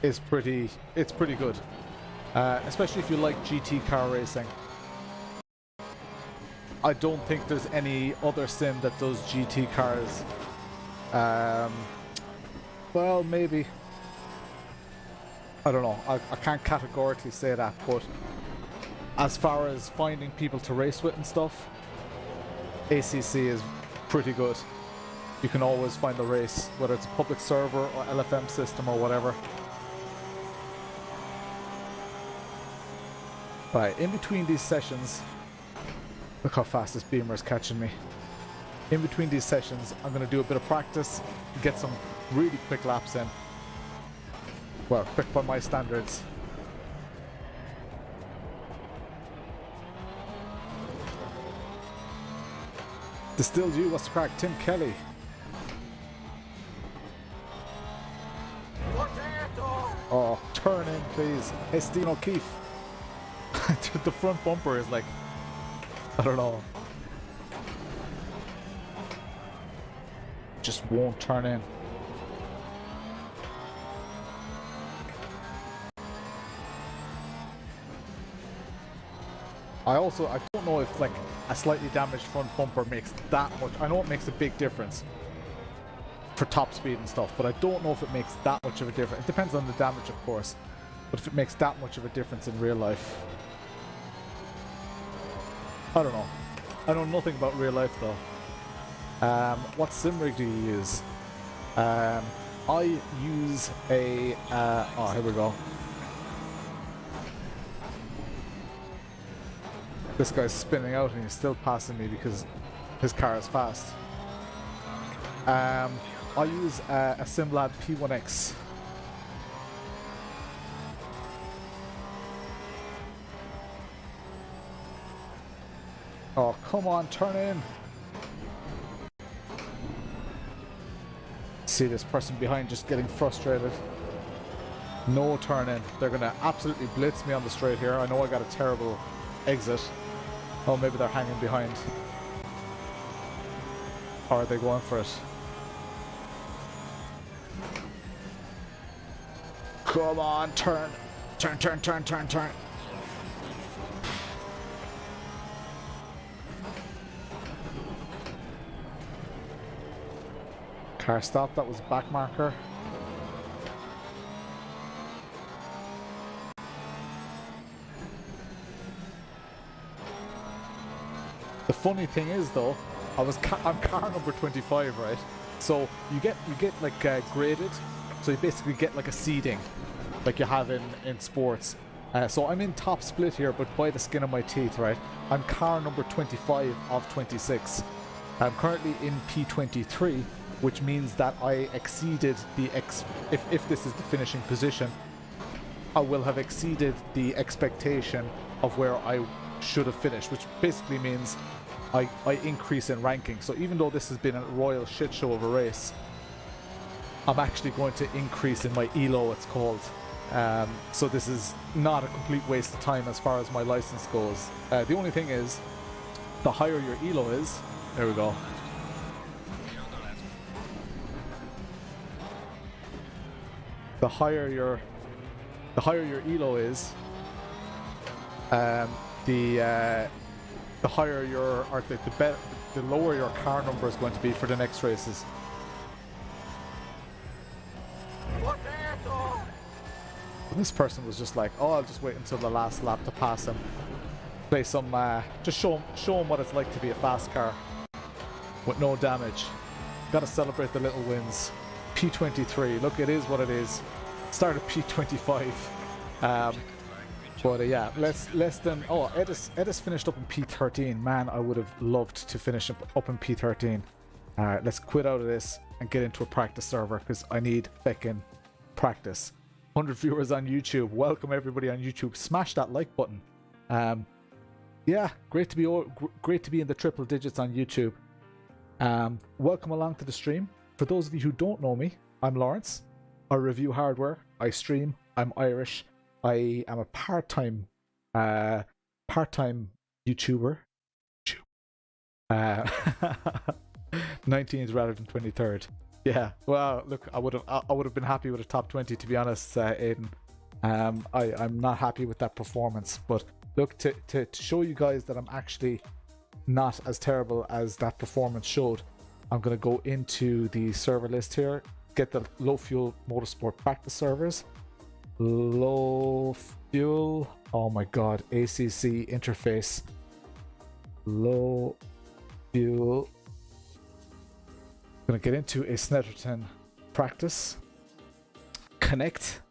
is pretty good, especially if you like GT car racing. I don't think there's any other sim that does GT cars. Well, maybe. I don't know. I can't categorically say that, but as far as finding people to race with and stuff, ACC is pretty good. You can always find a race, whether it's a public server or LFM system or whatever. Right, in between these sessions, look how fast this Beamer is catching me. In between these sessions, I'm going to do a bit of practice, get some really quick laps in. Well, quick by my standards. Distilled you, what's the crack? Tim Kelly. Oh, turn in, please. Hey, Steve O'Keefe. The front bumper is like, I don't know. Just won't turn in. I don't know if like a slightly damaged front bumper makes that much. I know it makes a big difference for top speed and stuff, but I don't know if it makes that much of a difference. It depends on the damage, of course, but if it makes that much of a difference in real life, I don't know. I know nothing about real life though. What sim rig do you use? I use a oh, here we go. This guy's spinning out and he's still passing me because his car is fast. I'll use a Simlab P1X. Oh, come on, turn in. See this person behind just getting frustrated. No turn in. They're going to absolutely blitz me on the straight here. I know I got a terrible exit. Oh, maybe they're hanging behind. Or are they going for it? Come on, turn. Turn, turn, turn, turn, turn. Car stop, that was back marker. The funny thing is though, I'm car number 25, right? So you get like graded, so you basically get like a seeding, like you have in sports. So I'm in top split here, but by the skin of my teeth, right? I'm car number 25 of 26. I'm currently in P23, which means that I exceeded the if this is the finishing position, I will have exceeded the expectation of where I should have finished, which basically means I increase in ranking. So even though this has been a royal shit show of a race, I'm actually going to increase in my ELO, it's called. So this is not a complete waste of time as far as my license goes. The only thing is, the higher your ELO is, there we go. The higher your ELO is, the higher your, or the lower your car number is going to be for the next races. This person was just like, oh, I'll just wait until the last lap to pass him. Play some, just show him what it's like to be a fast car with no damage. Gotta celebrate the little wins. P23, look, it is what it is. Start at P25. But yeah, less than, oh, Edis finished up in P13. Man, I would have loved to finish up in P13. Alright, let's quit out of this and get into a practice server because I need feckin' practice. 100 viewers on YouTube. Welcome everybody on YouTube. Smash that like button. Yeah, great to be in the triple digits on YouTube. Welcome along to the stream. For those of you who don't know me, I'm Lawrence. I review hardware. I stream. I'm Irish. I am a part-time YouTuber. 19th rather than 23rd. Yeah. Well, look, I would have been happy with a top 20, to be honest, Aiden. I'm not happy with that performance, but look, to show you guys that I'm actually not as terrible as that performance showed, I'm going to go into the server list here, get the low fuel motorsport practice servers. Low fuel, oh my god, ACC interface, low fuel. Gonna get into a Snetterton practice, connect,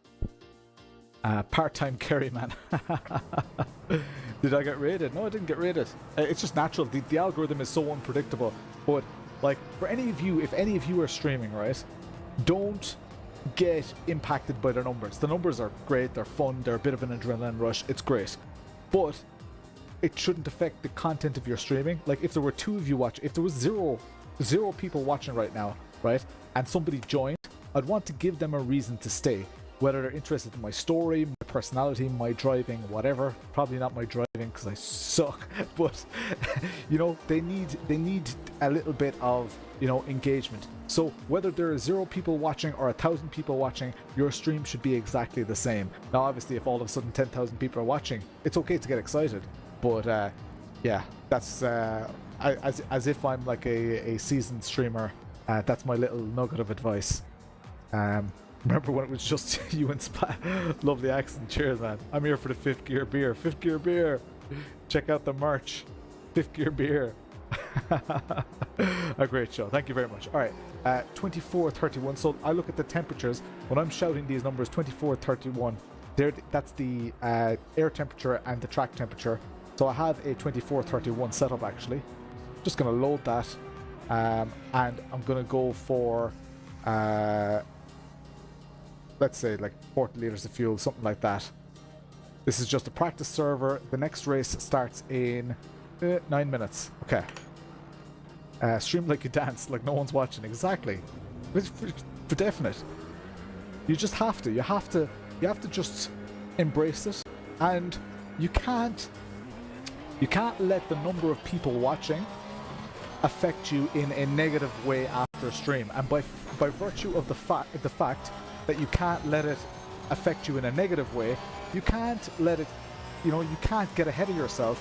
part-time Kerryman. Did I get rated? No, I didn't get rated. It's just natural. The algorithm is so unpredictable. But like, for any of you, if any of you are streaming, right, don't get impacted by their numbers. The numbers are great, they're fun, they're a bit of an adrenaline rush, it's great, but it shouldn't affect the content of your streaming. Like, if there were two of you watching, if there was zero people watching right now, right, and somebody joined, I'd want to give them a reason to stay, whether they're interested in my story, my personality, my driving, whatever. Probably not my driving because I suck, but you know, they need a little bit of, you know, engagement. So whether there are 0 people watching or 1,000 people watching, your stream should be exactly the same. Now obviously if all of a sudden 10,000 people are watching, it's okay to get excited, but yeah, that's as if I'm like a seasoned streamer. That's my little nugget of advice. Remember when it was just you and Splat? Love the accent. Cheers, man. I'm here for the 5th gear beer. 5th gear beer. Check out the merch. 5th gear beer. A great show. Thank you very much. All right. 24:31. So I look at the temperatures. When I'm shouting these numbers, 24:31. That's the air temperature and the track temperature. So I have a 2431 setup actually. Just going to load that, and I'm going to go for, let's say like 40 liters of fuel, something like that. This is just a practice server. The next race starts in 9 minutes. Okay. Stream like you dance, like no one's watching. Exactly. For definite. You just have to. You have to just embrace it, and you can't let the number of people watching affect you in a negative way after a stream. And by virtue of the fact that you can't let it affect you in a negative way, you can't let it, you can't get ahead of yourself.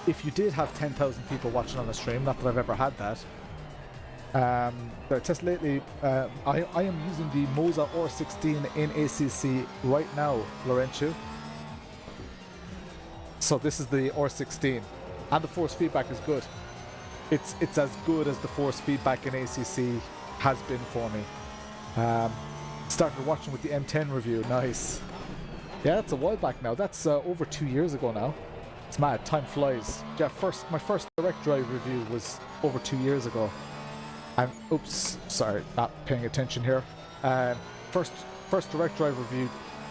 If you did have 10,000 people watching on a stream, not that I've ever had that. The test lately, I am using the Moza R16 in ACC right now, Laurentiu. So this is the R16, and the force feedback is good. It's as good as the force feedback in ACC has been for me. Started watching with the M10 review. Nice. Yeah, that's a while back now. That's over 2 years ago now. It's mad. Time flies. Yeah, my first direct drive review was over 2 years ago. And oops, sorry, not paying attention here. First direct drive review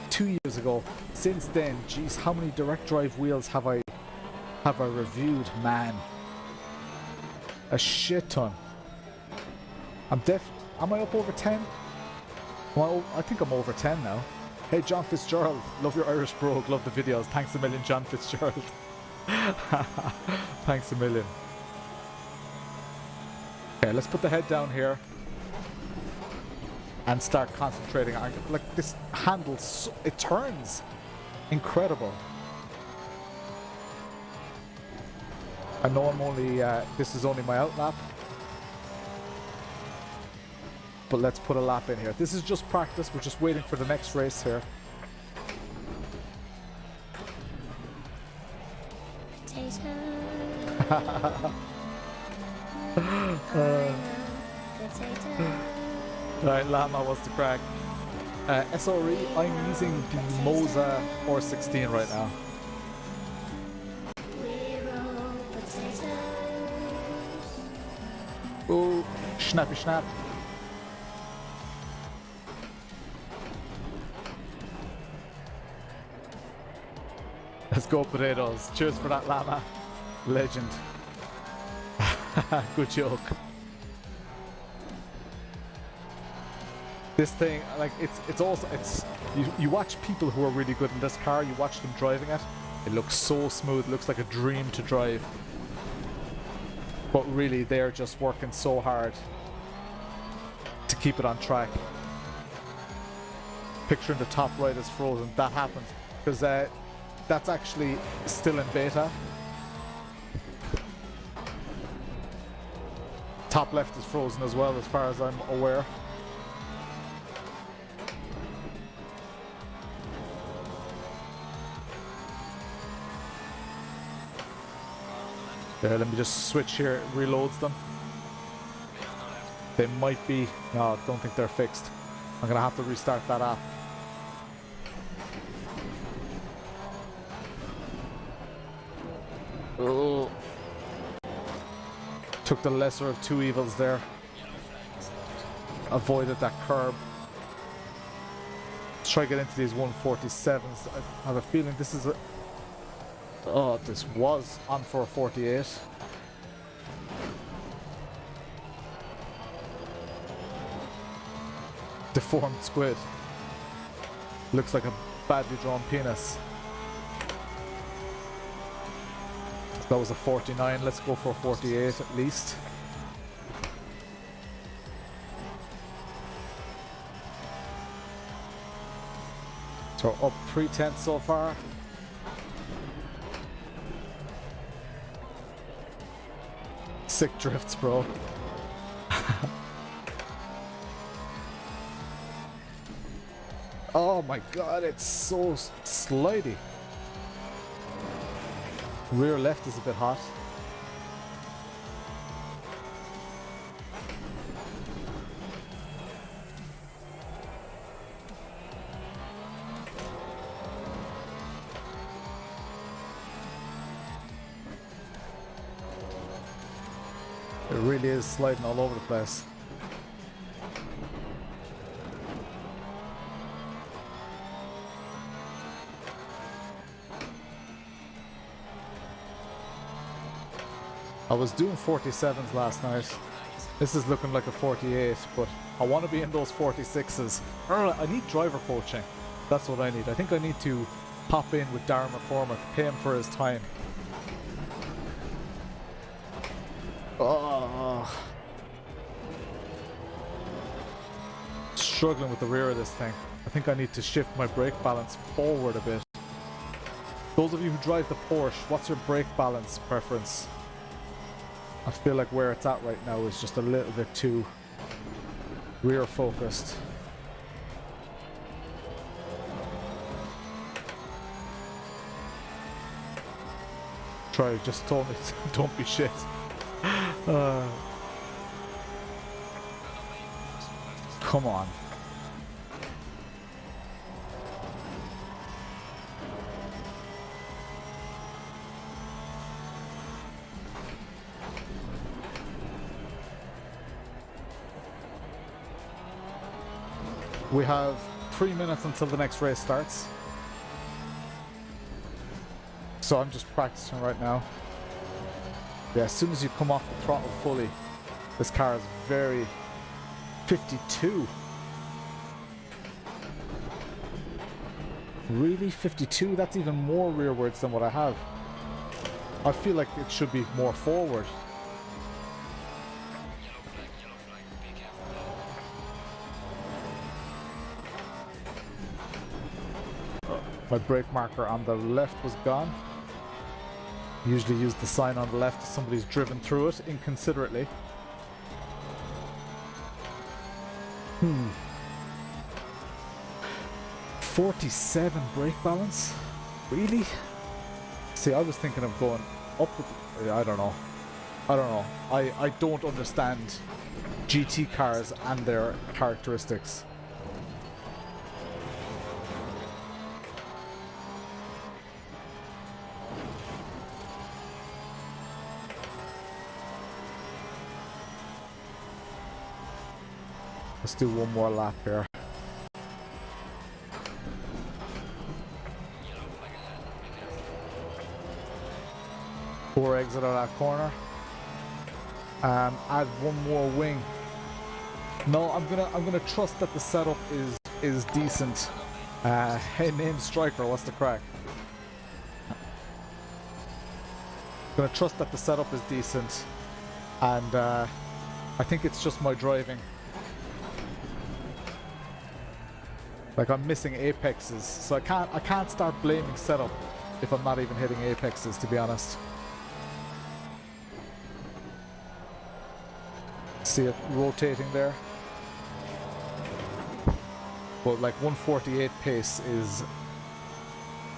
2 years ago. Since then, geez, how many direct drive wheels have I reviewed, man? A shit ton. Am I up over 10? Well, I think I'm over 10 now. Hey, John Fitzgerald, love your Irish brogue, love the videos. Thanks a million, John Fitzgerald. Thanks a million. Okay, let's put the head down here and start concentrating on, like, this handle, it turns incredible. I know I'm only, this is only my out lap, but let's put a lap in here. This is just practice. We're just waiting for the next race here. Right, Llama, what's the crack? SRE, I'm using the Moza R16 right now. Oh, snappy snap. Let's go potatoes. Cheers for that, Llama. Legend. Good joke. This thing, like, it's also, you watch people who are really good in this car, you watch them driving it, it looks so smooth, it looks like a dream to drive. But really, they're just working so hard to keep it on track. Picture in the top right is frozen. That happens because that's actually still in beta. Top left is frozen as well, as far as I'm aware. Let me just switch here. It reloads them. They might be... No, I don't think they're fixed. I'm gonna have to restart that app. Oh. Took the lesser of two evils there. Avoided that curb. Let's try to get into these 147s. I have a feeling this is a... Oh, this was on for a 48. Deformed squid. Looks like a badly drawn penis. That was a 49. Let's go for a 48 at least. So up 3/10 so far. Sick drifts, bro. Oh my god, it's so slidey. Rear left is a bit hot. really is sliding all over the place. I was doing 47s last night. This is looking like a 48, but I want to be in those 46s. I need driver coaching. That's what I need. I think I need to pop in with Darren McCormick, pay him for his time. Oh. Struggling with the rear of this thing. I think I need to shift my brake balance forward a bit. Those of you who drive the Porsche, what's your brake balance preference? I feel like where it's at right now is just a little bit too rear focused. Try, just told me don't be shit. Come on. We have 3 minutes until the next race starts. So I'm just practicing right now. Yeah, as soon as you come off the throttle fully, this car is very 52. Really? 52? That's even more rearwards than what I have. I feel like it should be more forward. My brake marker on the left was gone. Usually use the sign on the left if somebody's driven through it inconsiderately. 47 brake balance? Really? See, I was thinking of going up with, I don't know. I don't understand GT cars and their characteristics. Let's do one more lap here. Four exit out of that corner. Add one more wing. No, I'm gonna trust that the setup is decent. Hey, name striker, what's the crack? Gonna trust that the setup is decent, and I think it's just my driving. Like, I'm missing apexes, so I can't start blaming setup if I'm not even hitting apexes, to be honest. See it rotating there? But like 148 pace is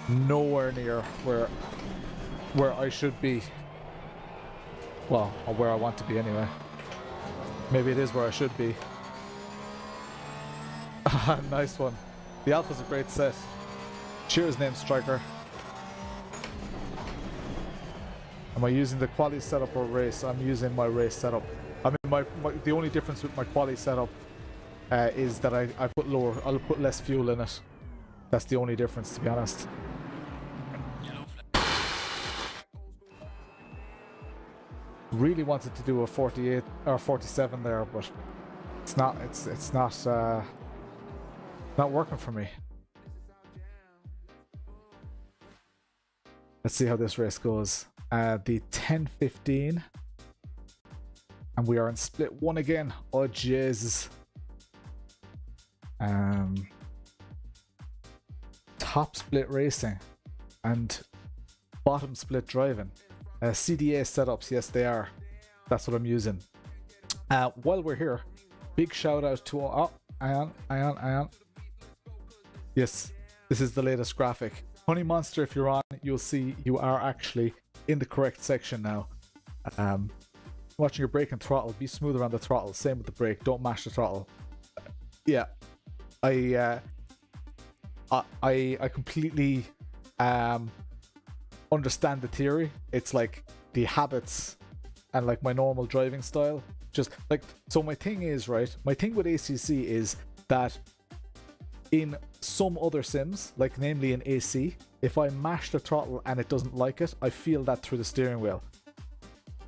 nowhere near where I should be. Well, or where I want to be anyway. Maybe it is where I should be. Nice one. The Alpha's a great set. Cheers, name striker. Am I using the quality setup or race? I'm using my race setup. I mean, the only difference with my quality setup is that I'll put less fuel in it. That's the only difference, to be honest. Really wanted to do a 48 or 47 there, but it's not. It's not working for me. Let's see how this race goes. The 10:15, and we are in split one again. Oh Jesus! Top split racing and bottom split driving. CDA setups, yes they are. That's what I'm using. While we're here, big shout out to Ion. Yes, this is the latest graphic. Honeymonster, if you're on, you'll see you are actually in the correct section now. Watching your brake and throttle, be smooth around the throttle. Same with the brake, don't mash the throttle. Yeah, I completely understand the theory. It's like the habits and like my normal driving style. Just like, so my thing is, right, my thing with ACC is that in some other sims, like namely in AC, if I mash the throttle and it doesn't like it, I feel that through the steering wheel.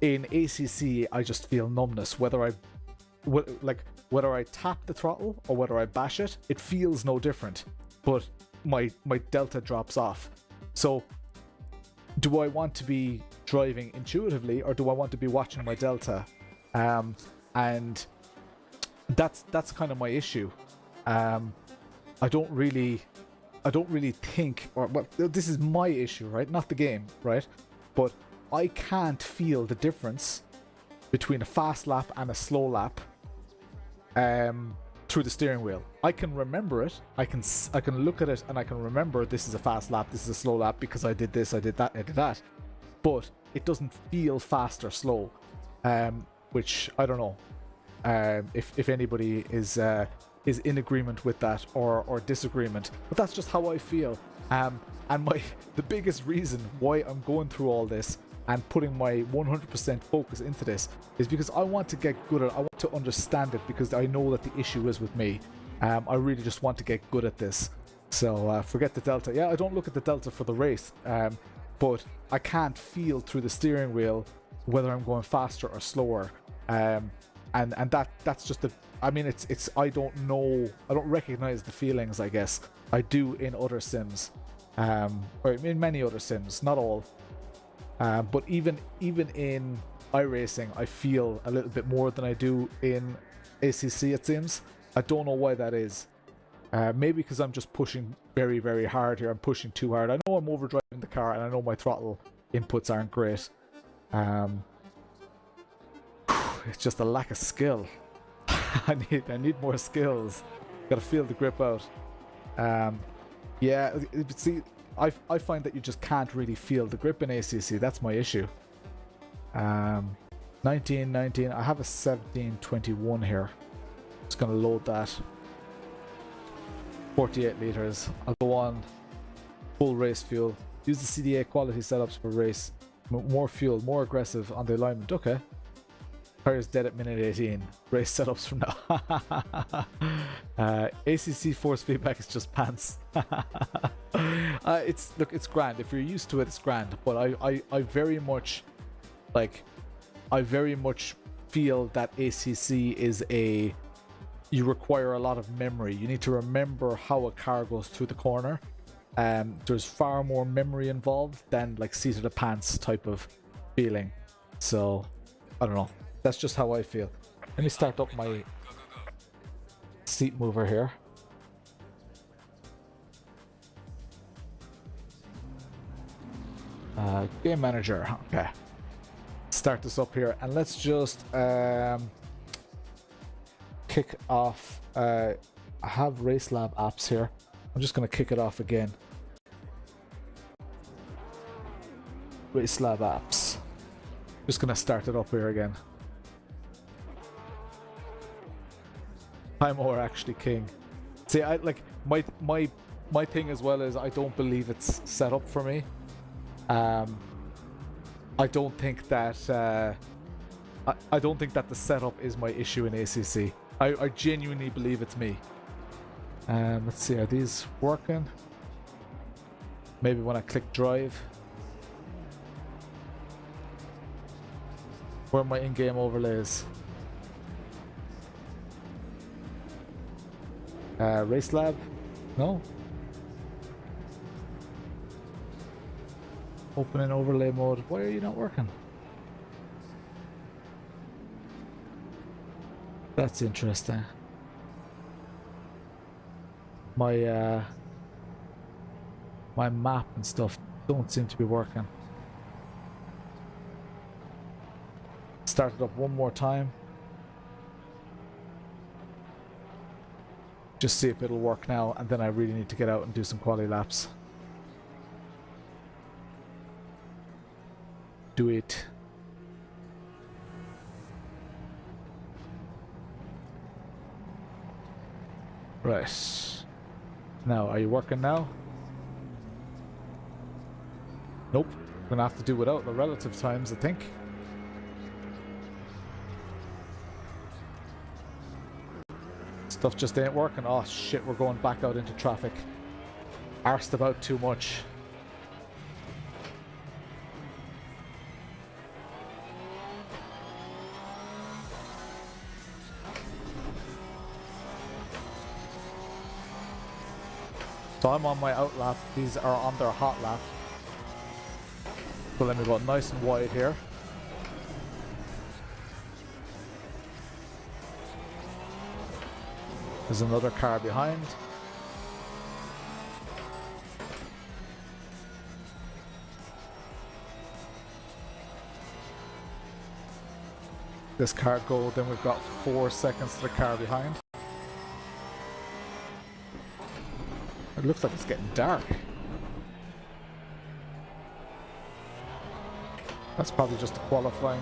In ACC, I just feel numbness, whether I tap the throttle or whether I bash it, it feels no different, but my delta drops off. So do I want to be driving intuitively, or do I want to be watching my delta? And that's kind of my issue. I don't really think, or well, this is my issue, right? Not the game, right? But I can't feel the difference between a fast lap and a slow lap through the steering wheel. I can remember it. I can look at it and I can remember this is a fast lap, this is a slow lap because I did this, I did that, I did that. But it doesn't feel fast or slow, which I don't know if anybody is in agreement with that or disagreement. But that's just how I feel. And the biggest reason why I'm going through all this and putting my 100% focus into this is because I want to get good at it. I want to understand it because I know that the issue is with me. I really just want to get good at this. So forget the delta. Yeah, I don't look at the delta for the race, but I can't feel through the steering wheel whether I'm going faster or slower. And that's just I mean, it's I don't know, I don't recognize the feelings, I guess. I do in other sims, or in many other sims, not all. But even in iRacing, I feel a little bit more than I do in ACC, it seems. I don't know why that is. Maybe because I'm just pushing very, very hard here. I'm pushing too hard. I know I'm overdriving the car, and I know my throttle inputs aren't great. It's just a lack of skill. I need more skills. Gotta feel the grip out. Yeah, see, I find that you just can't really feel the grip in ACC. That's my issue. 1919. I have a 1721 here. Just gonna load that. 48 liters. I'll go on full race fuel. Use the CDA quality setups for race. More fuel, more aggressive on the alignment. Okay. Tire's dead at minute 18. Race setups from now. ACC force feedback is just pants. It's grand. If you're used to it, it's grand. But I very much feel that ACC is you require a lot of memory. You need to remember how a car goes through the corner. There's far more memory involved than like seat of the pants type of feeling. So I don't know. That's just how I feel. Let me start up my seat mover here. Game manager. Okay. Start this up here and let's just kick off. I have Race Lab apps here. I'm just going to kick it off again. Race Lab apps. Just going to start it up here again. I'm more actually king. See, I like my thing as well is I don't believe it's set up for me. I don't think that I don't think that the setup is my issue in ACC. I genuinely believe it's me. Let's see, are these working? Maybe when I click drive. Where are my in-game overlays? Race Lab? No? Open in overlay mode. Why are you not working? That's interesting. My my map and stuff don't seem to be working. Start it up one more time. Just see if it'll work now, and then I really need to get out and do some quali laps. Do it. Right. Now, are you working now? Nope. Gonna have to do without the relative times, I think. Stuff just ain't working. Oh shit, we're going back out into traffic. Arsed about too much. So I'm on my out lap, these are on their hot lap. So let me go nice and wide here. There's another car behind. This car go, then we've got 4 seconds to the car behind. It looks like it's getting dark. That's probably just a qualifying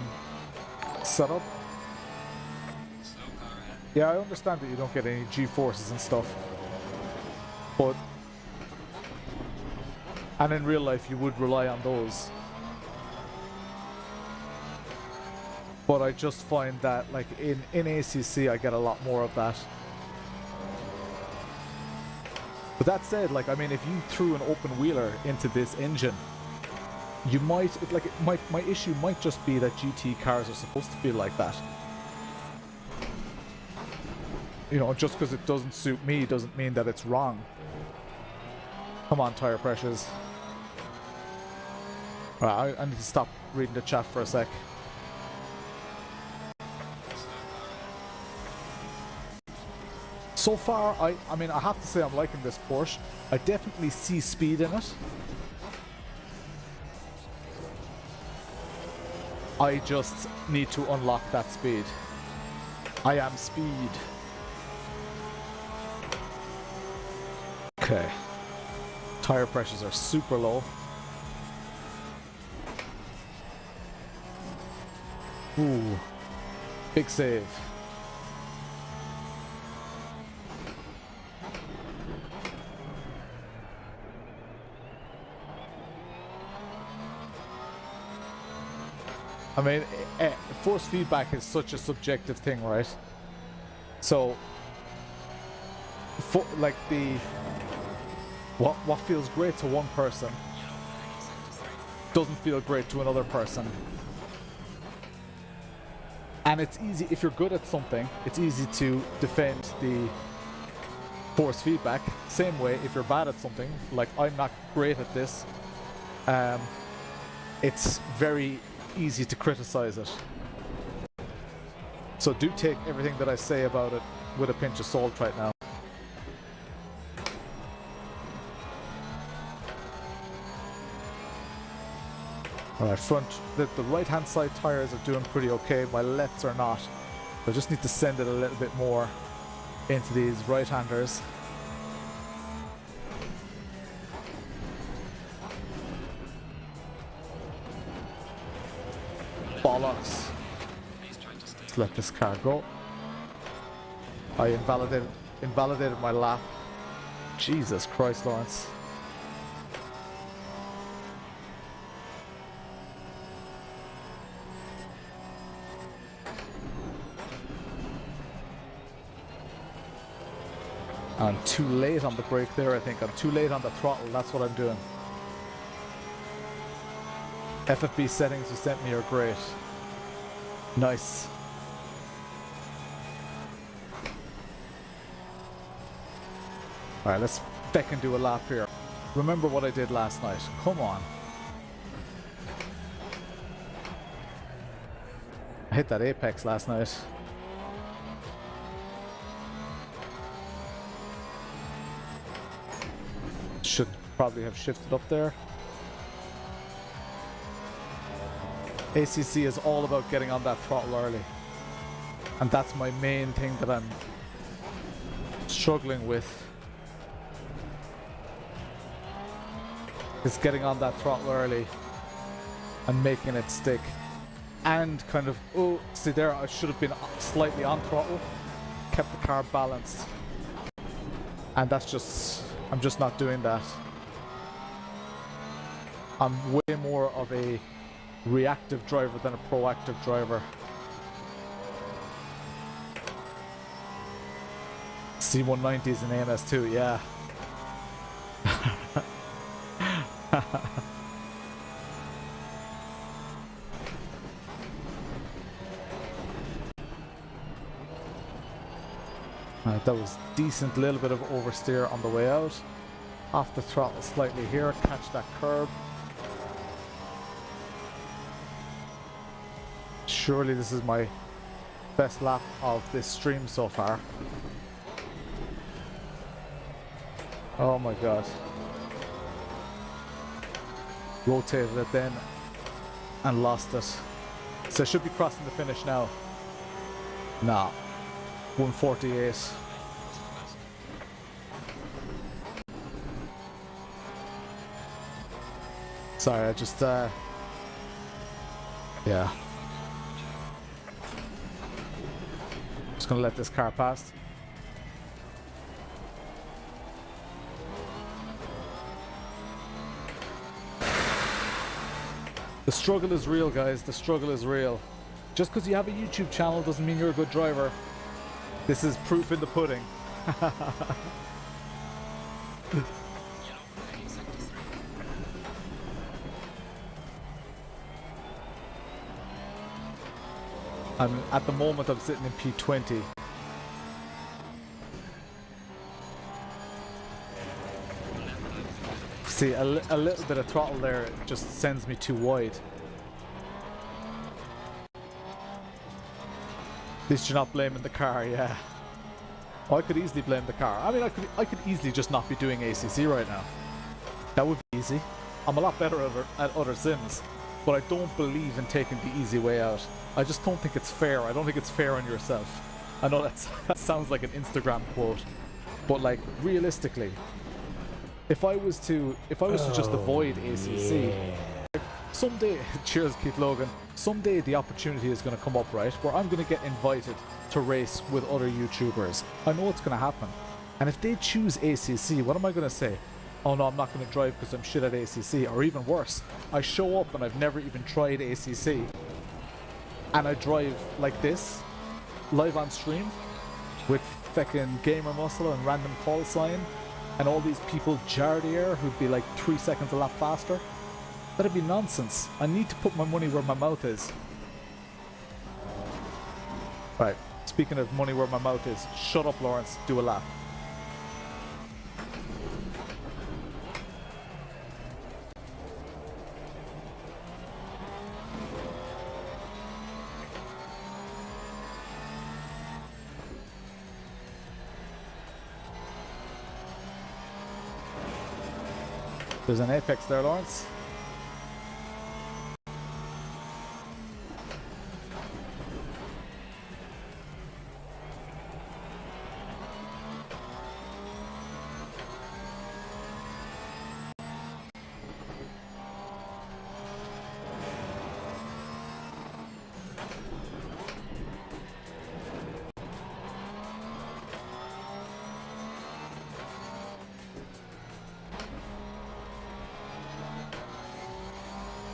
setup. Yeah, I understand that you don't get any G-forces and stuff. But... and in real life you would rely on those. But I just find that like in ACC I get a lot more of that. But that said, like, I mean, if you threw an open wheeler into this engine, you might, my issue might just be that GT cars are supposed to feel like that. You know, just because it doesn't suit me doesn't mean that it's wrong. Come on, tire pressures. Right, I need to stop reading the chat for a sec. So far, I mean, I have to say I'm liking this Porsche. I definitely see speed in it. I just need to unlock that speed. I am speed. Okay. Tire pressures are super low. Ooh. Big save. I mean, force feedback is such a subjective thing, right? So, like what feels great to one person doesn't feel great to another person. And it's easy, if you're good at something, it's easy to defend the force feedback. Same way, if you're bad at something, like I'm not great at this, it's very easy to criticize it. So do take everything that I say about it with a pinch of salt right now. Alright, the right hand side tires are doing pretty okay, my lefts are not. So I just need to send it a little bit more into these right handers. Bollocks. Let's let this car go. I invalidated my lap. Jesus Christ, Lawrence. I'm too late on the brake there, I think. I'm too late on the throttle, that's what I'm doing. FFB settings you sent me are great. Nice. Alright, let's feck and do a lap here. Remember what I did last night. Come on. I hit that apex last night. Should probably have shifted up there. ACC is all about getting on that throttle early. And that's my main thing that I'm struggling with. Is getting on that throttle early and making it stick. And kind of, oh, see there, I should have been slightly on throttle. Kept the car balanced. And that's just, I'm just not doing that. I'm way more of a reactive driver than a proactive driver. C190s and AMS2, yeah. Right, that was decent, little bit of oversteer on the way out. Off the throttle slightly here, catch that curb. Surely this is my best lap of this stream so far. Oh my god. Rotated it then and lost it. So I should be crossing the finish now. Nah. 148. Sorry, I just yeah. Just gonna let this car pass. The struggle is real, guys. The struggle is real. Just because you have a YouTube channel doesn't mean you're a good driver. This is proof in the pudding. At the moment I'm sitting in P20. See, a little bit of throttle there just sends me too wide. At least you're not blaming the car, yeah. Oh, I could easily blame the car. I mean, I could easily just not be doing ACC right now. That would be easy. I'm a lot better at other sims, but I don't believe in taking the easy way out. I just don't think it's fair. I don't think it's fair on yourself. I know that sounds like an Instagram quote, but like realistically, if I was to just avoid ACC, someday, cheers Keith Logan, someday the opportunity is going to come up, right, where I'm going to get invited to race with other YouTubers. I know it's going to happen. And if they choose ACC, what am I going to say? Oh no, I'm not going to drive because I'm shit at ACC. Or even worse, I show up and I've never even tried ACC. And I drive like this, live on stream, with fucking GamerMuscle and random call sign, and all these people Jardier who'd be like 3 seconds a lap faster. That'd be nonsense. I need to put my money where my mouth is. Right, speaking of money where my mouth is, shut up Lawrence, do a lap. There's an apex there, Lawrence.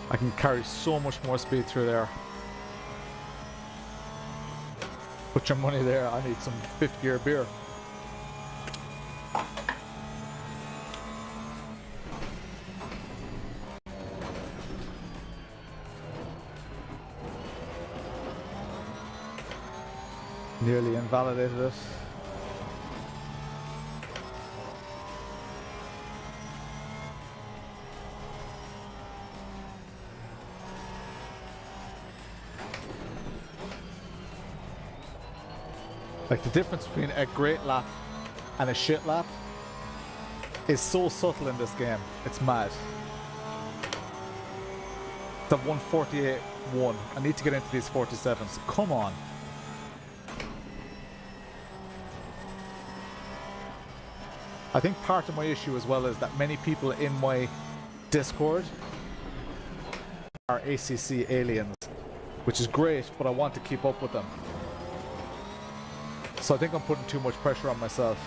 I can carry so much more speed through there. Put your money there, I need some 5th gear beer. Nearly invalidated it. Like the difference between a great lap and a shit lap is so subtle in this game. It's mad. It's a 148.1. I need to get into these 47s. Come on. I think part of my issue as well is that many people in my Discord are ACC aliens, which is great, but I want to keep up with them. So I think I'm putting too much pressure on myself.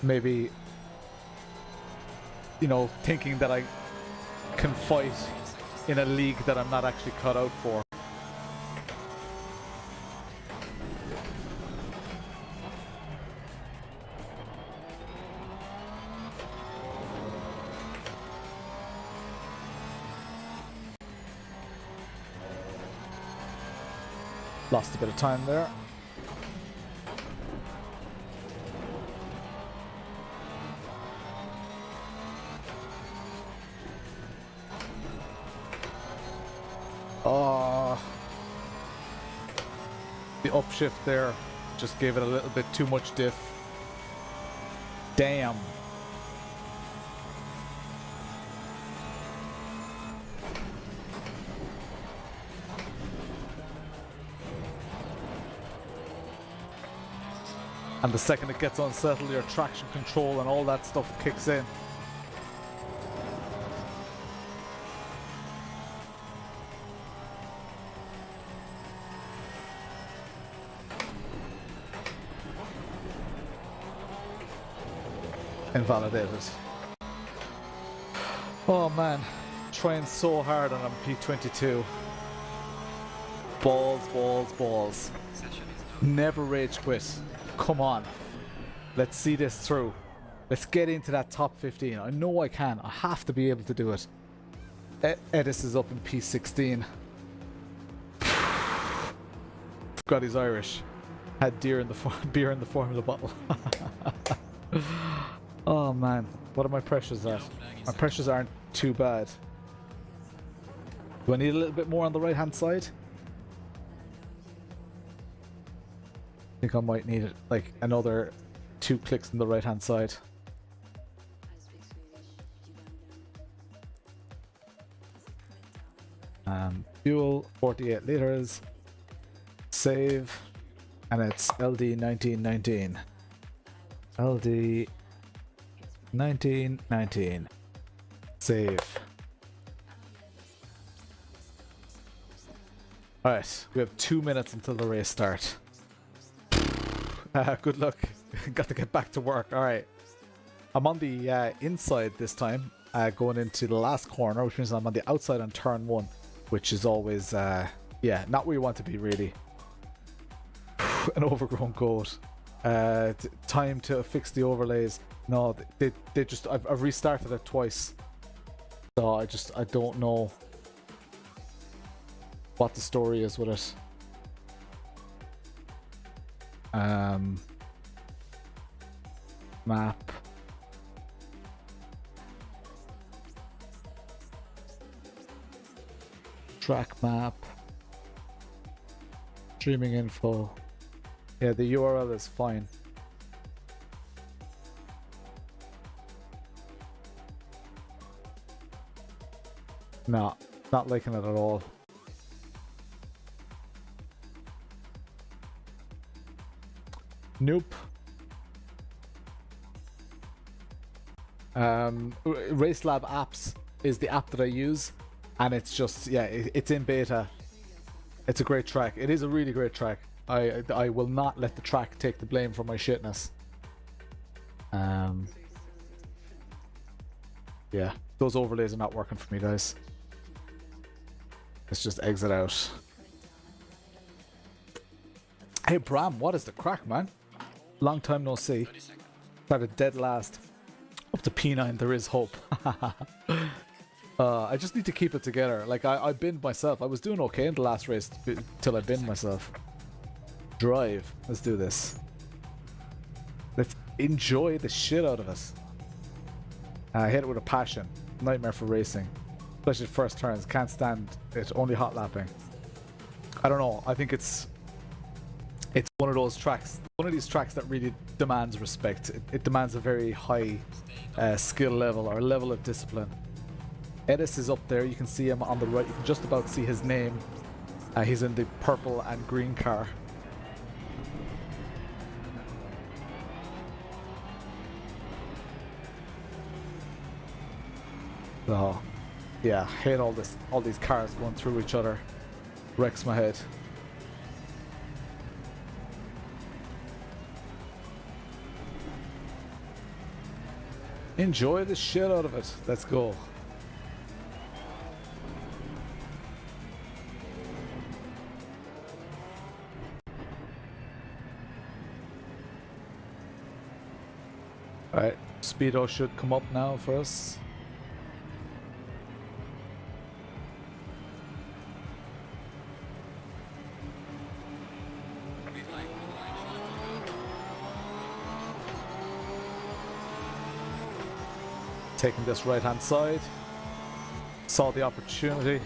Maybe, you know, thinking that I can fight in a league that I'm not actually cut out for. Lost a bit of time there. Oh, the upshift there just gave it a little bit too much diff. Damn. And the second it gets unsettled, your traction control and all that stuff kicks in. Invalidated. Oh man, trying so hard on P22. Balls, balls, balls. Never rage quit. Come on. Let's see this through. Let's get into that top 15. I know I can. I have to be able to do it. Edis is up in P16. God, he's Irish. Had beer in the Formula bottle. Oh man, what are my pressures at? My pressures aren't too bad. Do I need a little bit more on the right hand side? I think I might need it, like another 2 clicks on the right hand side. Fuel 48 liters. Save, and it's LD 1919. LD 1919. Save. Alright, we have 2 minutes until the race start. Good luck. Got to get back to work. Alright. I'm on the inside this time, going into the last corner, which means I'm on the outside on turn 1, which is always, yeah, not where you want to be, really. An overgrown goat. Time to fix the overlays. No, they just, I've restarted it twice. So I don't know what the story is with it. Map. Track map. Streaming info. Yeah, the URL is fine. No, not liking it at all. Nope. RaceLab apps is the app that I use, and it's just, yeah, it's in beta. It's a great track. It is a really great track. I will not let the track take the blame for my shitness. Yeah, those overlays are not working for me, guys. Let's just exit out. Hey Bram, what is the crack, man? Long time no see. Started dead last. Up to P9, there is hope. I just need to keep it together. Like, I binned myself. I was doing okay in the last race till I binned myself. Drive. Let's do this. Let's enjoy the shit out of us. I hit it with a passion. Nightmare for racing. Especially first turns. Can't stand it. Only hot lapping. I don't know. I think it's one of those tracks. One of these tracks that really demands respect. It demands a very high skill level or level of discipline. Edis is up there. You can see him on the right. You can just about see his name. He's in the purple and green car. Oh, yeah, I hate all these cars going through each other. Wrecks my head. Enjoy the shit out of it. Let's go. Alright, Speedo should come up now for us. Taking this right hand side. Saw the opportunity.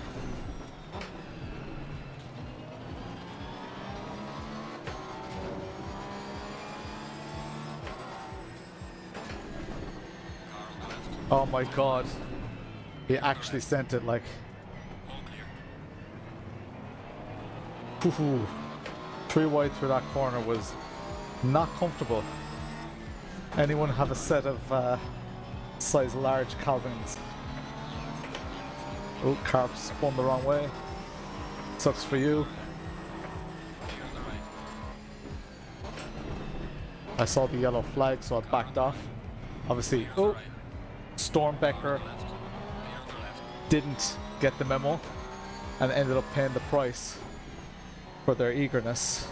Oh my god. He actually sent it like... Ooh, 3 wide through that corner was not comfortable. Anyone have a set of size large Calvins? Oh, car spun the wrong way. Sucks for you. I saw the yellow flag, so I backed off. Obviously, oh, Stormbecker didn't get the memo and ended up paying the price for their eagerness.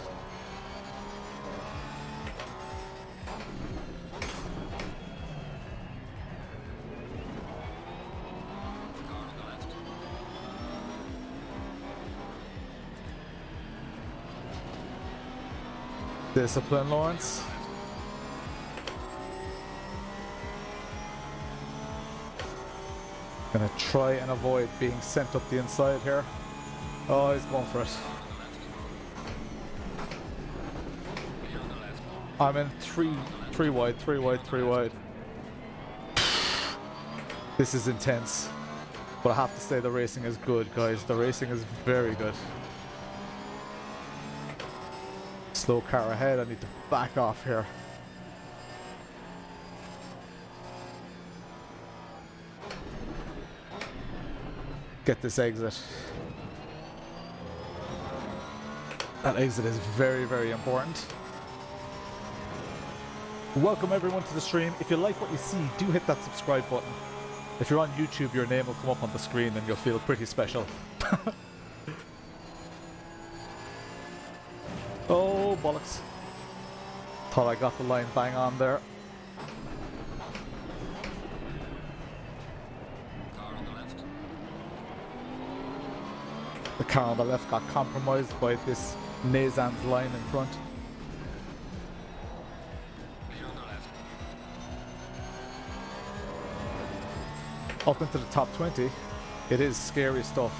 Discipline, Lawrence. Gonna try and avoid being sent up the inside here. Oh, he's going for it. I'm in three wide. This is intense. But I have to say the racing is good, guys. The racing is very good. Slow car ahead. I need to back off here. Get this exit. That exit is very, very important. Welcome everyone to the stream. If you like what you see, do hit that subscribe button. If you're on YouTube, your name will come up on the screen and you'll feel pretty special. Oh, bollocks. Thought I got the line bang on there. The car on the left got compromised by this Nazan's line in front. Up into the top 20. It is scary stuff.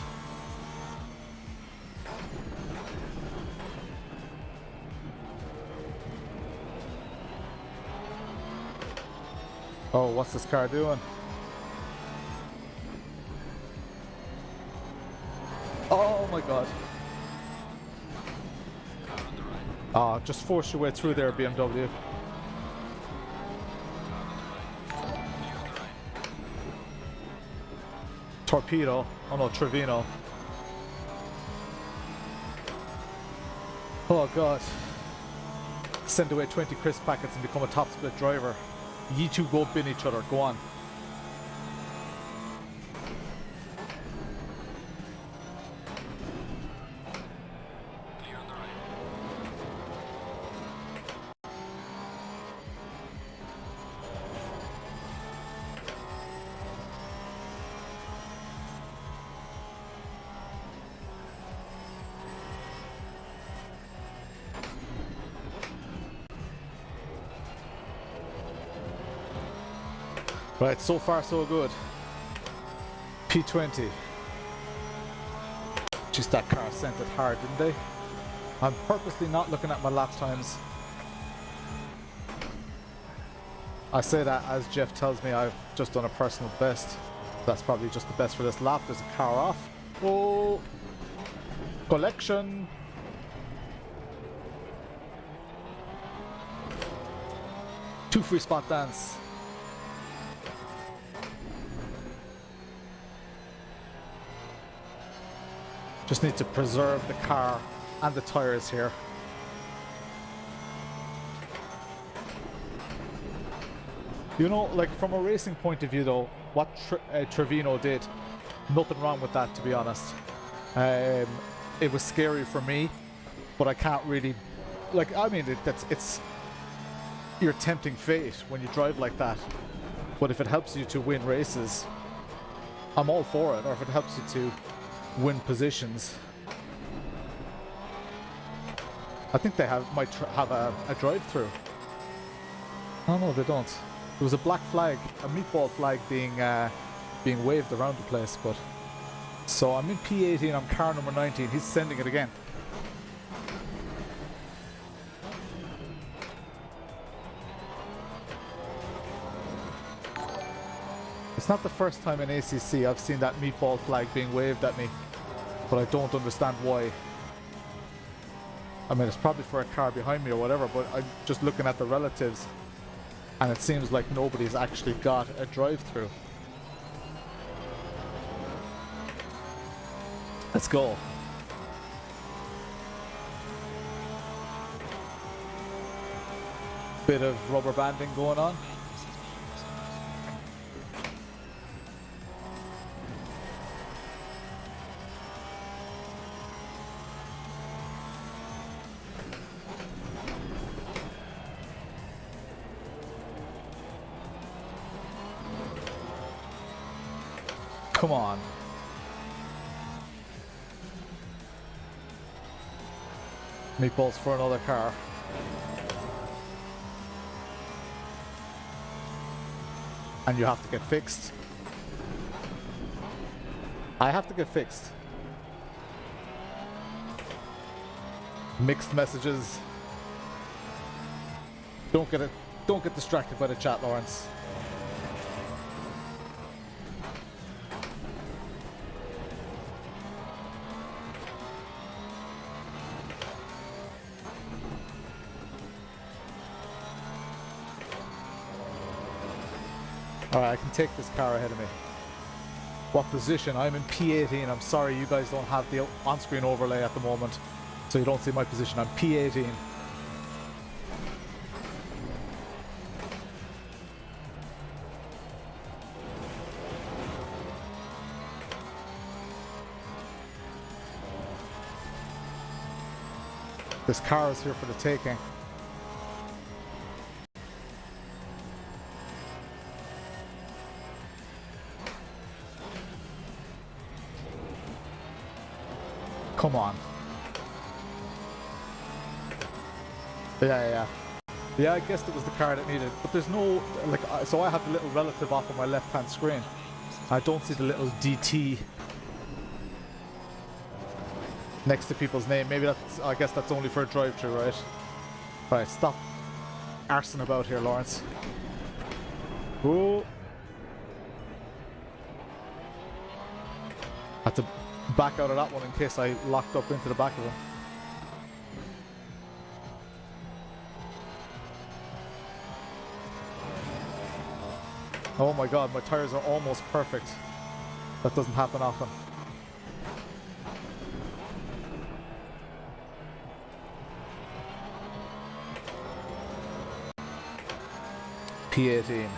Oh, what's this car doing? Oh my god. Ah, just force your way through there, BMW. Torpedo. Oh no, Trevino. Oh god. Send away 20 crisp packets and become a top split driver. You two go bin each other. Go on. Right, so far so good. P20. Just that car sent it hard, didn't they? I'm purposely not looking at my lap times. I say that as Jeff tells me I've just done a personal best. That's probably just the best for this lap. There's a car off. Oh! Collection! Two free spot dance. Just need to preserve the car and the tires here. You know, like from a racing point of view though, what Trevino did, nothing wrong with that, to be honest. It was scary for me, but I can't really, like, I mean, it's you're tempting fate when you drive like that. But if it helps you to win races, I'm all for it. Or if it helps you to win positions. I think they might have a drive-through. Oh no, they don't. There was a black flag, a meatball flag being waved around the place, but... So I'm in P18, I'm car number 19, he's sending it again. It's not the first time in ACC I've seen that meatball flag being waved at me, but I don't understand why. I mean, it's probably for a car behind me or whatever, but I'm just looking at the relatives and it seems like nobody's actually got a drive-through. Let's go. Bit of rubber banding going on. Come on. Meatballs for another car. And you have to get fixed. I have to get fixed. Mixed messages. Don't get distracted by the chat, Lawrence. Alright, I can take this car ahead of me. What position? I'm in P18. I'm sorry you guys don't have the on-screen overlay at the moment, so you don't see my position. I'm P18. This car is here for the taking. Come on. Yeah, I guessed it was the car that needed, but there's no, like, so I have the little relative off on my left-hand screen. I don't see the little DT next to people's name. Maybe that's, I guess that's only for a drive-through, right? Right, stop arsing about here, Lawrence. Ooh. Had to back out of that one in case I locked up into the back of him. Oh my god, my tires are almost perfect. That doesn't happen often. P18.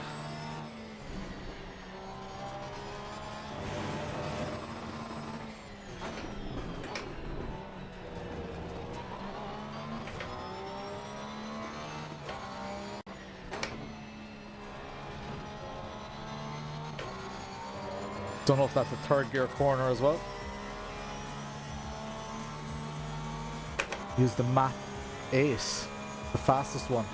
Don't know if that's a third gear corner as well. Use the map ace, the fastest one.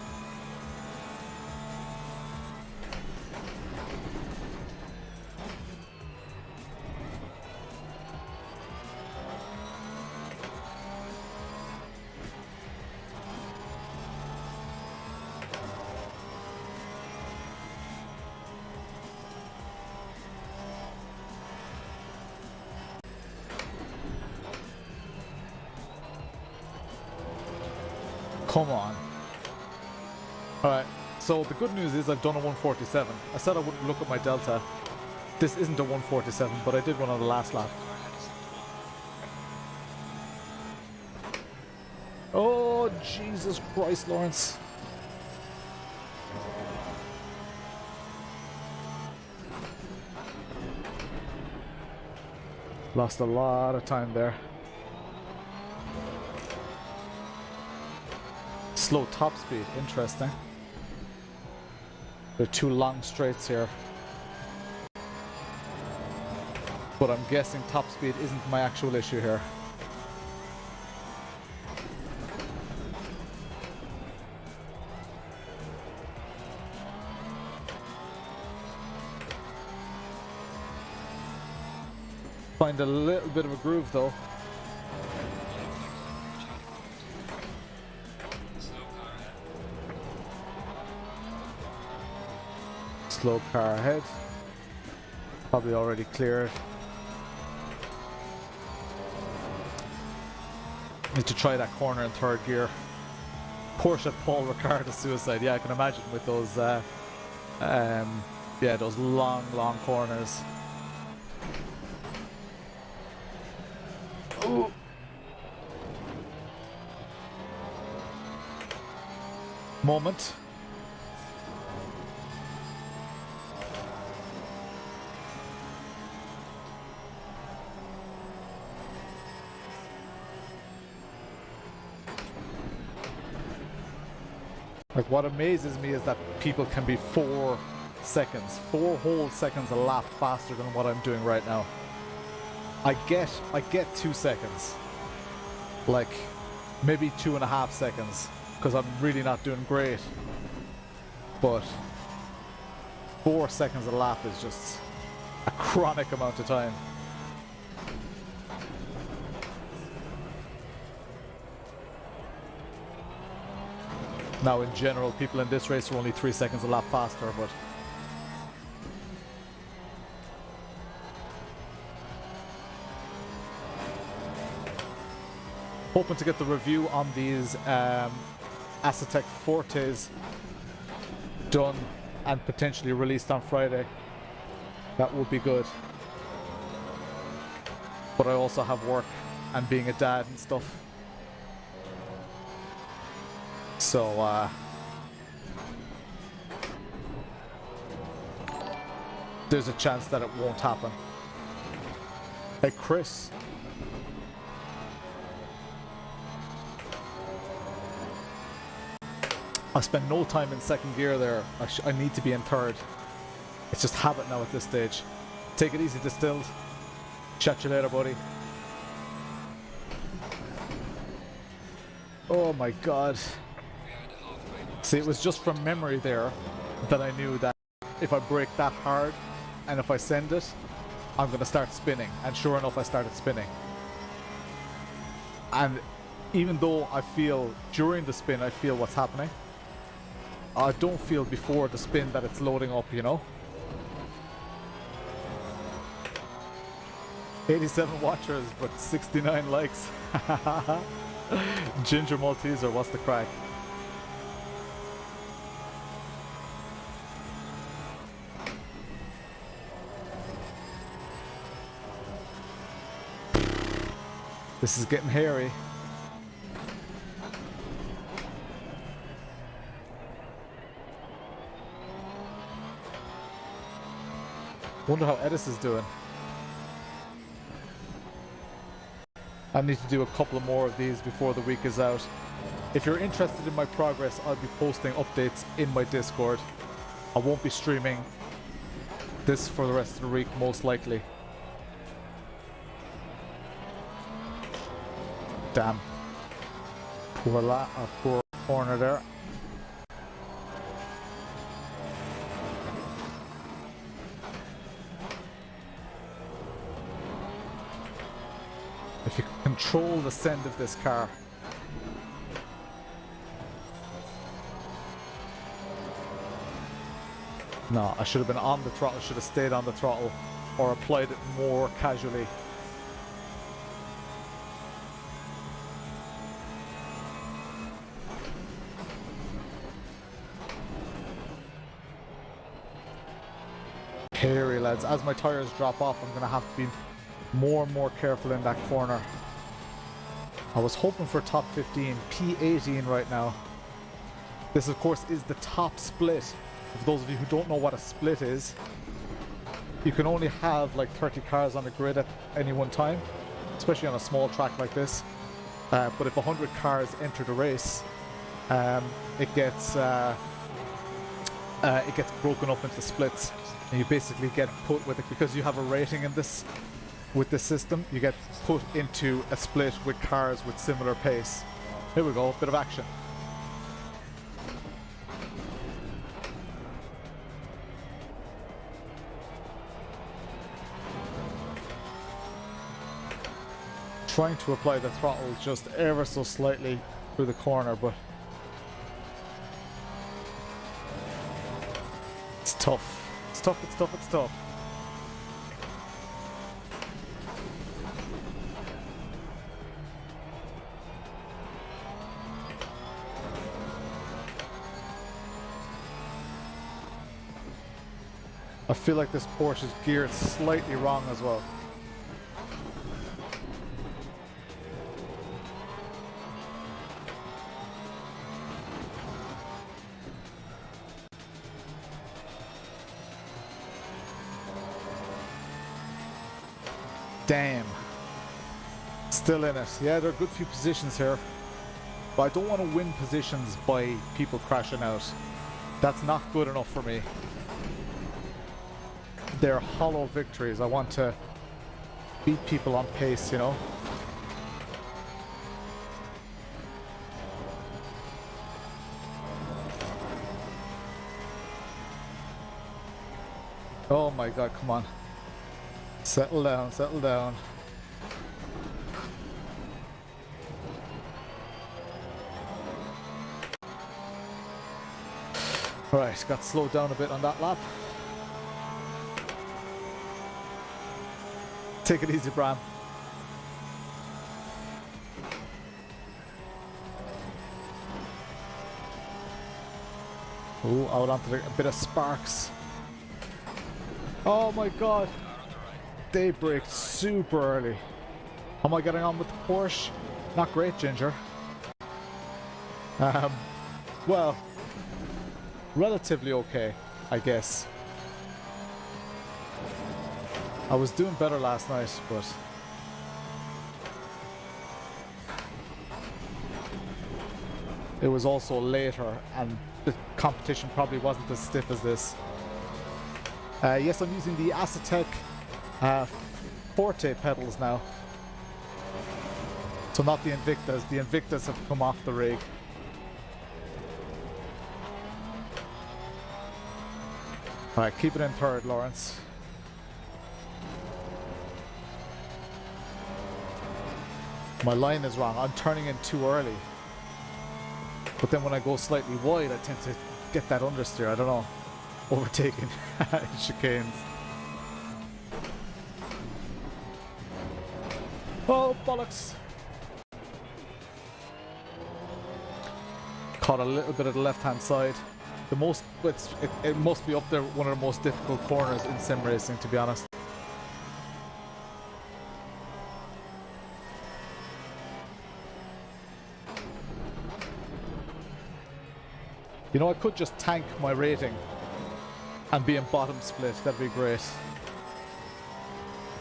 Come on. Alright, so the good news is I've done a 147. I said I wouldn't look at my delta. This isn't a 147, but I did one on the last lap. Oh, Jesus Christ, Lawrence. Lost a lot of time there. Slow top speed, interesting. There are two long straights here. But I'm guessing top speed isn't my actual issue here. Find a little bit of a groove though. Slow car ahead. Probably already cleared. Need to try that corner in third gear. Porsche Paul Ricard suicide. Yeah, I can imagine with those yeah, those long corners. Ooh. Moment. Like, what amazes me is that people can be 4 seconds, 4 whole seconds a lap faster than what I'm doing right now. I get 2 seconds, like maybe 2.5 seconds, because I'm really not doing great. But 4 seconds a lap is just a chronic amount of time. Now, in general, people in this race are only 3 seconds a lap faster, but hoping to get the review on these Assetto Fortes done and potentially released on Friday. That would be good. But I also have work and being a dad and stuff. So, there's a chance that it won't happen. Hey, Chris. I spent no time in second gear there. I need to be in third. It's just habit now at this stage. Take it easy, Distilled. Chat you later, buddy. Oh my god. See, it was just from memory there that I knew that if I brake that hard and if I send it, I'm going to start spinning. And sure enough, I started spinning. And even though I feel during the spin, I feel what's happening, I don't feel before the spin that it's loading up, you know? 87 watchers, but 69 likes. Ginger Malteser, what's the crack? This is getting hairy. Wonder how Edis is doing. I need to do a couple more of these before the week is out. If you're interested in my progress, I'll be posting updates in my Discord. I won't be streaming this for the rest of the week, most likely. Damn. Poor corner there. If you control the send of this car. No, I should have been on the throttle, should have stayed on the throttle or applied it more casually. Hairy, lads. As my tires drop off, I'm going to have to be more and more careful in that corner. I was hoping for top 15, P18 right now. This, of course, is the top split. For those of you who don't know what a split is, you can only have like 30 cars on the grid at any one time, especially on a small track like this. But if 100 cars enter the race, it gets broken up into splits. And you basically get put with it, because you have a rating in this, with this system, you get put into a split with cars with similar pace. Here we go, bit of action. trying to apply the throttle just ever so slightly through the corner, but it's tough. It's tough, it's tough, it's tough. I feel like this Porsche is geared slightly wrong as well. Damn. Still in it. Yeah, there are a good few positions here. But I don't want to win positions by people crashing out. That's not good enough for me. They're hollow victories. I want to beat people on pace, you know? Oh my god, come on. Settle down, settle down. Alright, got slowed down a bit on that lap. Take it easy, Bram. Ooh, out onto a bit of sparks. Oh my god. They braked super early. How am I getting on with the Porsche? Not great, Ginger. Well, relatively okay, I guess. I was doing better last night, but it was also later and the competition probably wasn't as stiff as this. Yes, I'm using the Assetto Forte pedals now. So not the Invictas. The Invictas have come off the rig. Alright, keep it in third, Lawrence. My line is wrong. I'm turning in too early. But then when I go slightly wide, I tend to get that understeer. I don't know. Overtaking chicanes. Oh, bollocks. Caught a little bit of the left-hand side. The most, it must be up there, one of the most difficult corners in sim racing, to be honest. You know, I could just tank my rating and be in bottom split. That'd be great.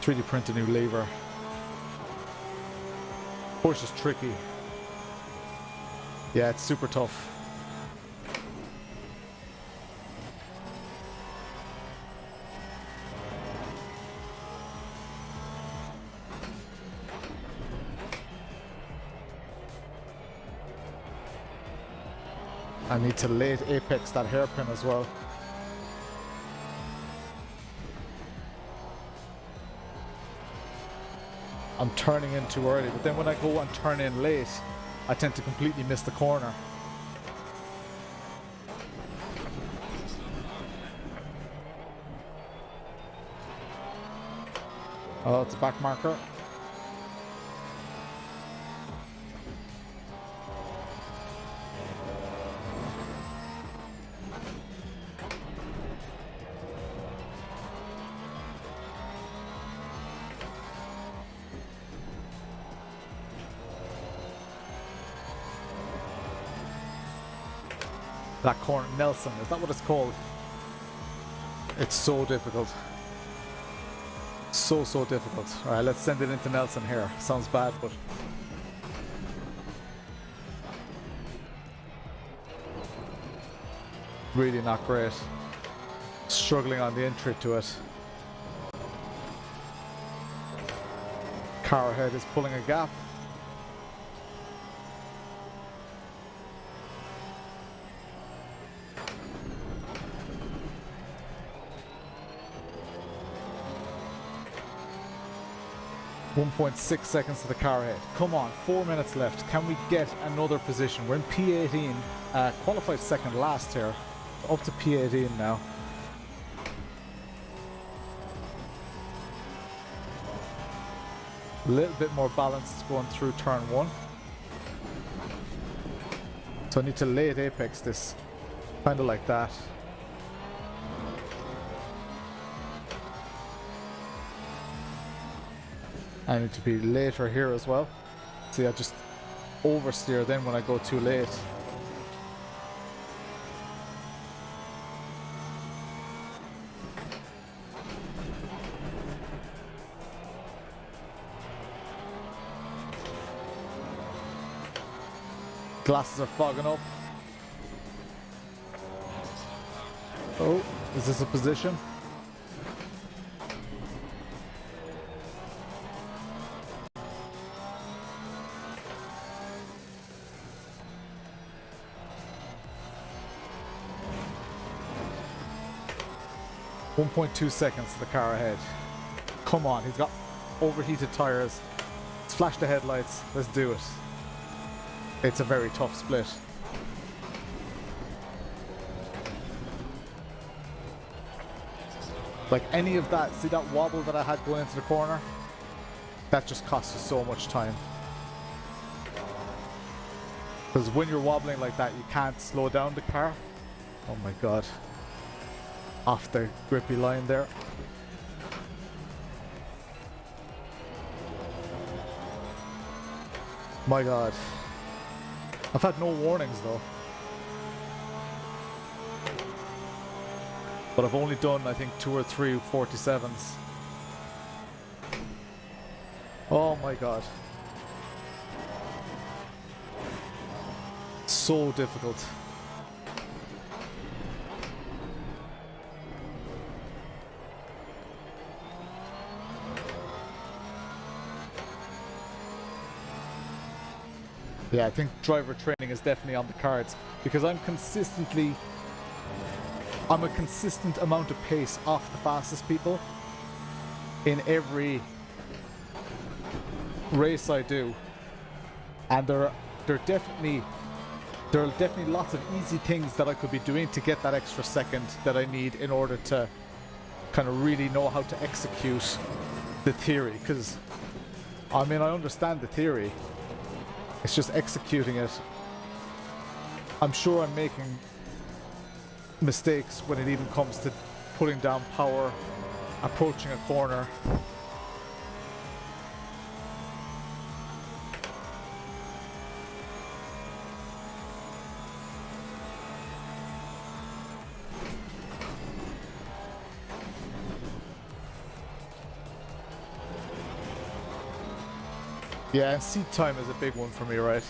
3D print a new lever. Porsche's tricky. Yeah, it's super tough. I need to late apex that hairpin as well. I'm turning in too early, but then when I go and turn in late, I tend to completely miss the corner. Oh, it's a back marker. That corner, Nelson, is that what it's called? It's so difficult. So difficult. Alright, let's send it into Nelson here. Sounds bad, but... really not great. Struggling on the entry to it. Car ahead is pulling a gap. 1.6 seconds to the car ahead. Come on, 4 minutes left. Can we get another position? We're in P18, qualified second last here. Up to P18 now. A little bit more balanced going through turn 1. So I need to late apex this, kind of like that. I need to be later here as well. See, I just oversteer then when I go too late. Glasses are fogging up. Oh, is this a position? .2 seconds to the car ahead. Come on, he's got overheated tires. Let's flash the headlights. Let's do it. It's a very tough split. Like any of that, see that wobble that I had going into the corner? That just costs you so much time. Because when you're wobbling like that, you can't slow down the car. Oh my god. Off the grippy line there. My god. I've had no warnings though. But I've only done, I think, 2 or 3 47s. Oh my god. So difficult. Yeah, I think driver training is definitely on the cards because I'm a consistent amount of pace off the fastest people in every race I do, and there are definitely lots of easy things that I could be doing to get that extra second that I need in order to kind of really know how to execute the theory. Because I mean, I understand the theory. It's just executing it. I'm sure I'm making mistakes when it even comes to putting down power, approaching a corner. Yeah, and seat time is a big one for me, right?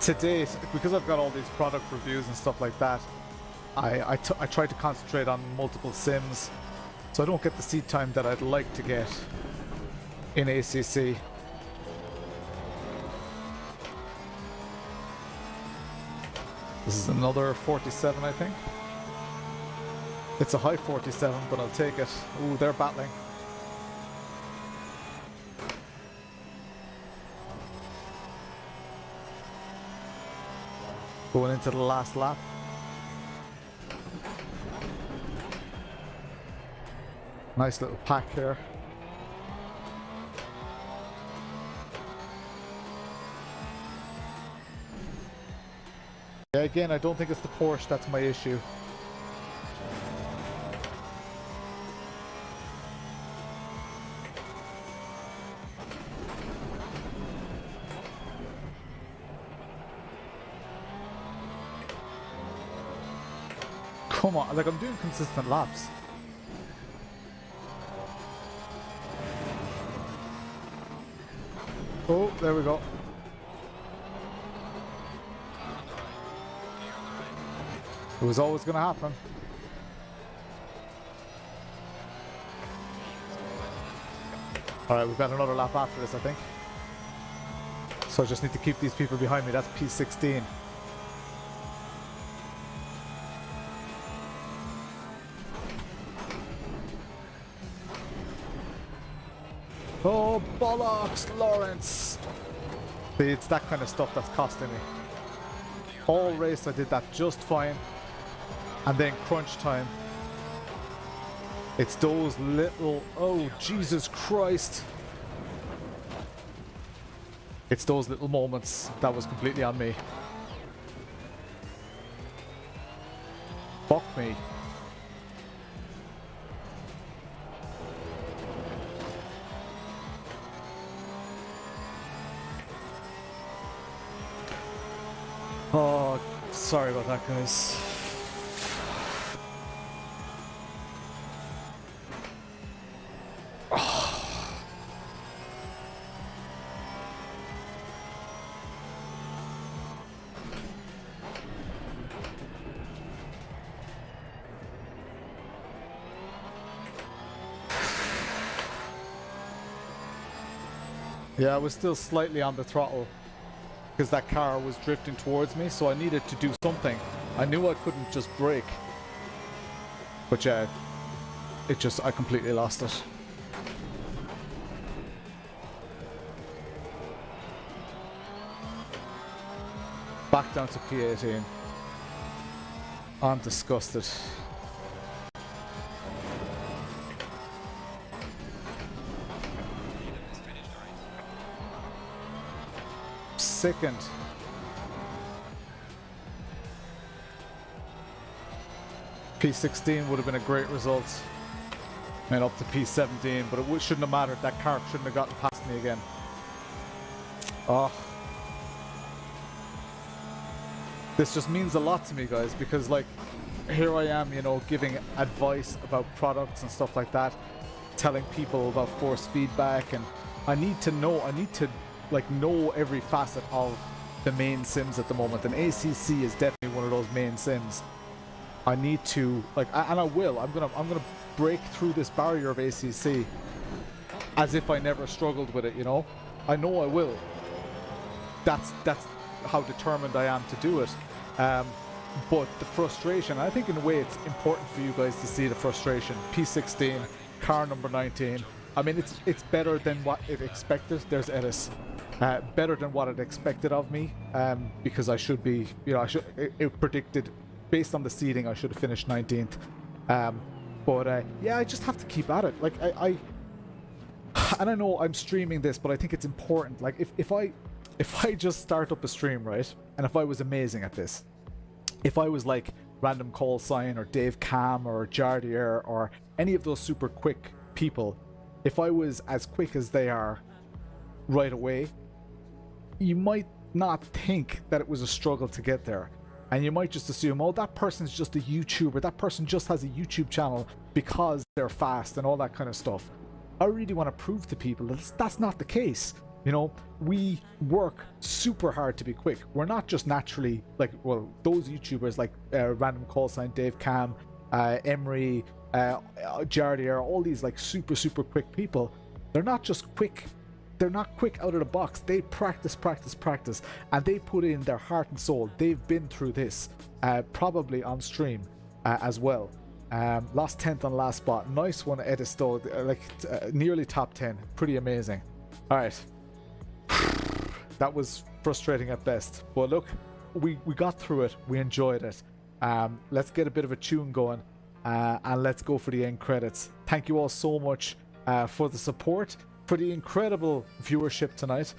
To date, because I've got all these product reviews and stuff like that, I try to concentrate on multiple sims, so I don't get the seat time that I'd like to get in ACC. This is another 47, I think. It's a high 47, but I'll take it. Ooh, they're battling. Going into the last lap. Nice little pack here. Yeah, again, I don't think it's the Porsche that's my issue. Come on, like I'm doing consistent laps. Oh, there we go. It was always going to happen. Alright, we've got another lap after this, I think. So I just need to keep these people behind me. That's P16. Oh, bollocks, Lawrence. See, it's that kind of stuff that's costing me. All race I did that just fine. And then crunch time. It's those little... Oh, Jesus Christ. It's those little moments that was completely on me. Fuck me. Oh, sorry about that, guys. Yeah, I was still slightly on the throttle because that car was drifting towards me, so I needed to do something. I knew I couldn't just brake. But yeah, I completely lost it. Back down to P18. I'm disgusted. Second. P16 would have been a great result. And up to P17, but it shouldn't have mattered. That car shouldn't have gotten past me again. Oh. This just means a lot to me, guys, because like, here I am, you know, giving advice about products and stuff like that, telling people about force feedback, and I need to know every facet of the main sims at the moment, and ACC is definitely one of those main sims. I need to, and I will. I'm gonna break through this barrier of ACC as if I never struggled with it. You know, I know I will. That's how determined I am to do it. But the frustration, I think in a way it's important for you guys to see the frustration. P16, car number 19. I mean, it's better than what it expected. There's Ellis. Better than what it expected of me, because I should be, you know, it predicted, based on the seeding, I should have finished 19th. But yeah, I just have to keep at it. Like, and I know I'm streaming this, but I think it's important. Like, if I just start up a stream, right, and if I was amazing at this, if I was like Random Call Sign or Dave Cam or Jardier or any of those super quick people, if I was as quick as they are right away, you might not think that it was a struggle to get there, and you might just assume, oh, that person's just a YouTuber, that person just has a YouTube channel because they're fast and all that kind of stuff. I really want to prove to people that that's not the case. You know, we work super hard to be quick. We're not just naturally like, well, those YouTubers like Random Call Sign, Dave Cam, Emery, Jardier, all these like super quick people. They're not just quick. They're not quick out of the box. They practice, and they put in their heart and soul. They've been through this, probably on stream as well. Lost 10th on last spot. Nice one, Edisto. Nearly top 10. Pretty amazing. All right. That was frustrating at best. But look, we got through it. We enjoyed it. Let's get a bit of a tune going, and let's go for the end credits. Thank you all so much for the support, for the incredible viewership tonight.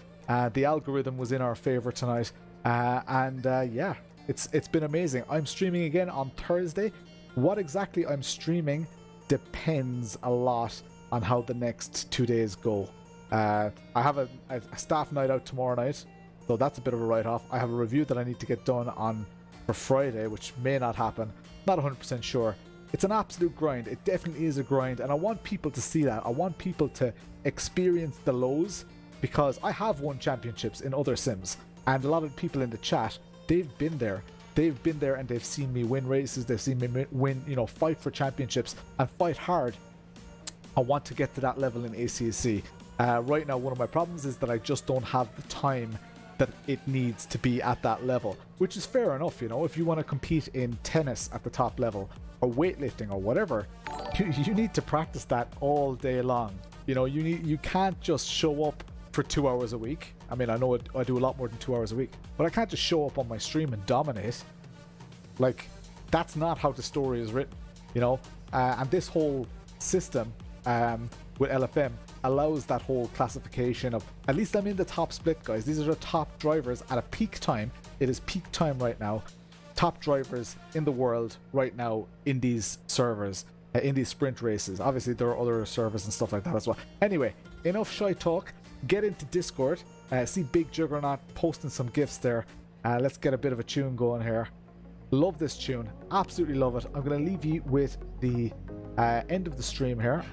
The algorithm was in our favor tonight, and yeah, it's been amazing. I'm streaming again on Thursday. What exactly I'm streaming depends a lot on how the next 2 days go. I have a staff night out tomorrow night, so that's a bit of a write-off. I have a review that I need to get done for Friday, which may not happen. Not 100% sure. It's an absolute grind. It definitely is a grind, and I want people to see that. I want people to experience the lows, because I have won championships in other sims, and a lot of people in the chat, they've been there. They've been there and they've seen me win races. They've seen me win, you know, fight for championships and fight hard. I want to get to that level in ACC. Right now, one of my problems is that I just don't have the time that it needs to be at that level, which is fair enough. You know, if you want to compete in tennis at the top level or weightlifting or whatever, you need to practice that all day long. You know, you can't just show up for 2 hours a week. I mean, I know I do a lot more than 2 hours a week, but I can't just show up on my stream and dominate. Like, that's not how the story is written, you know. And this whole system with LFM allows that whole classification of, at least I'm in the top split, guys. These are the top drivers at a peak time. It is peak time right now. Top drivers in the world right now in these servers, in these sprint races. Obviously, there are other servers and stuff like that as well. Anyway, enough shy talk. Get into Discord. See Big Juggernaut posting some gifts there. Let's get a bit of a tune going here. Love this tune. Absolutely love it. I'm going to leave you with the end of the stream here.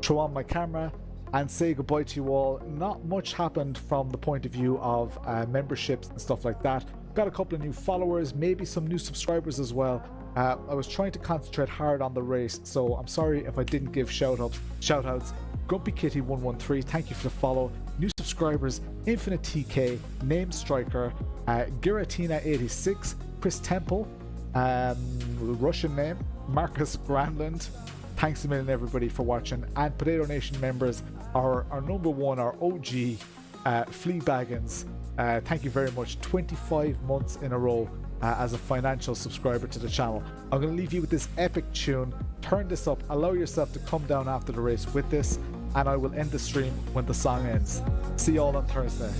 Throw on my camera and say goodbye to you all. Not much happened from the point of view of memberships and stuff like that. Got a couple of new followers, maybe some new subscribers as well. I was trying to concentrate hard on the race, so I'm sorry if I didn't give shout outs. Grumpy Kitty 113, thank you for the follow. New subscribers, Infinite TK, Name Striker, Giratina 86, Chris Temple, Russian name, Marcus Granland. Thanks a million everybody for watching. And Potato Nation members, our number one, our OG, Flea Baggins. Thank you very much. 25 months in a row as a financial subscriber to the channel. I'm going to leave you with this epic tune. Turn this up, allow yourself to come down after the race with this, and I will end the stream when the song ends. See you all on Thursday.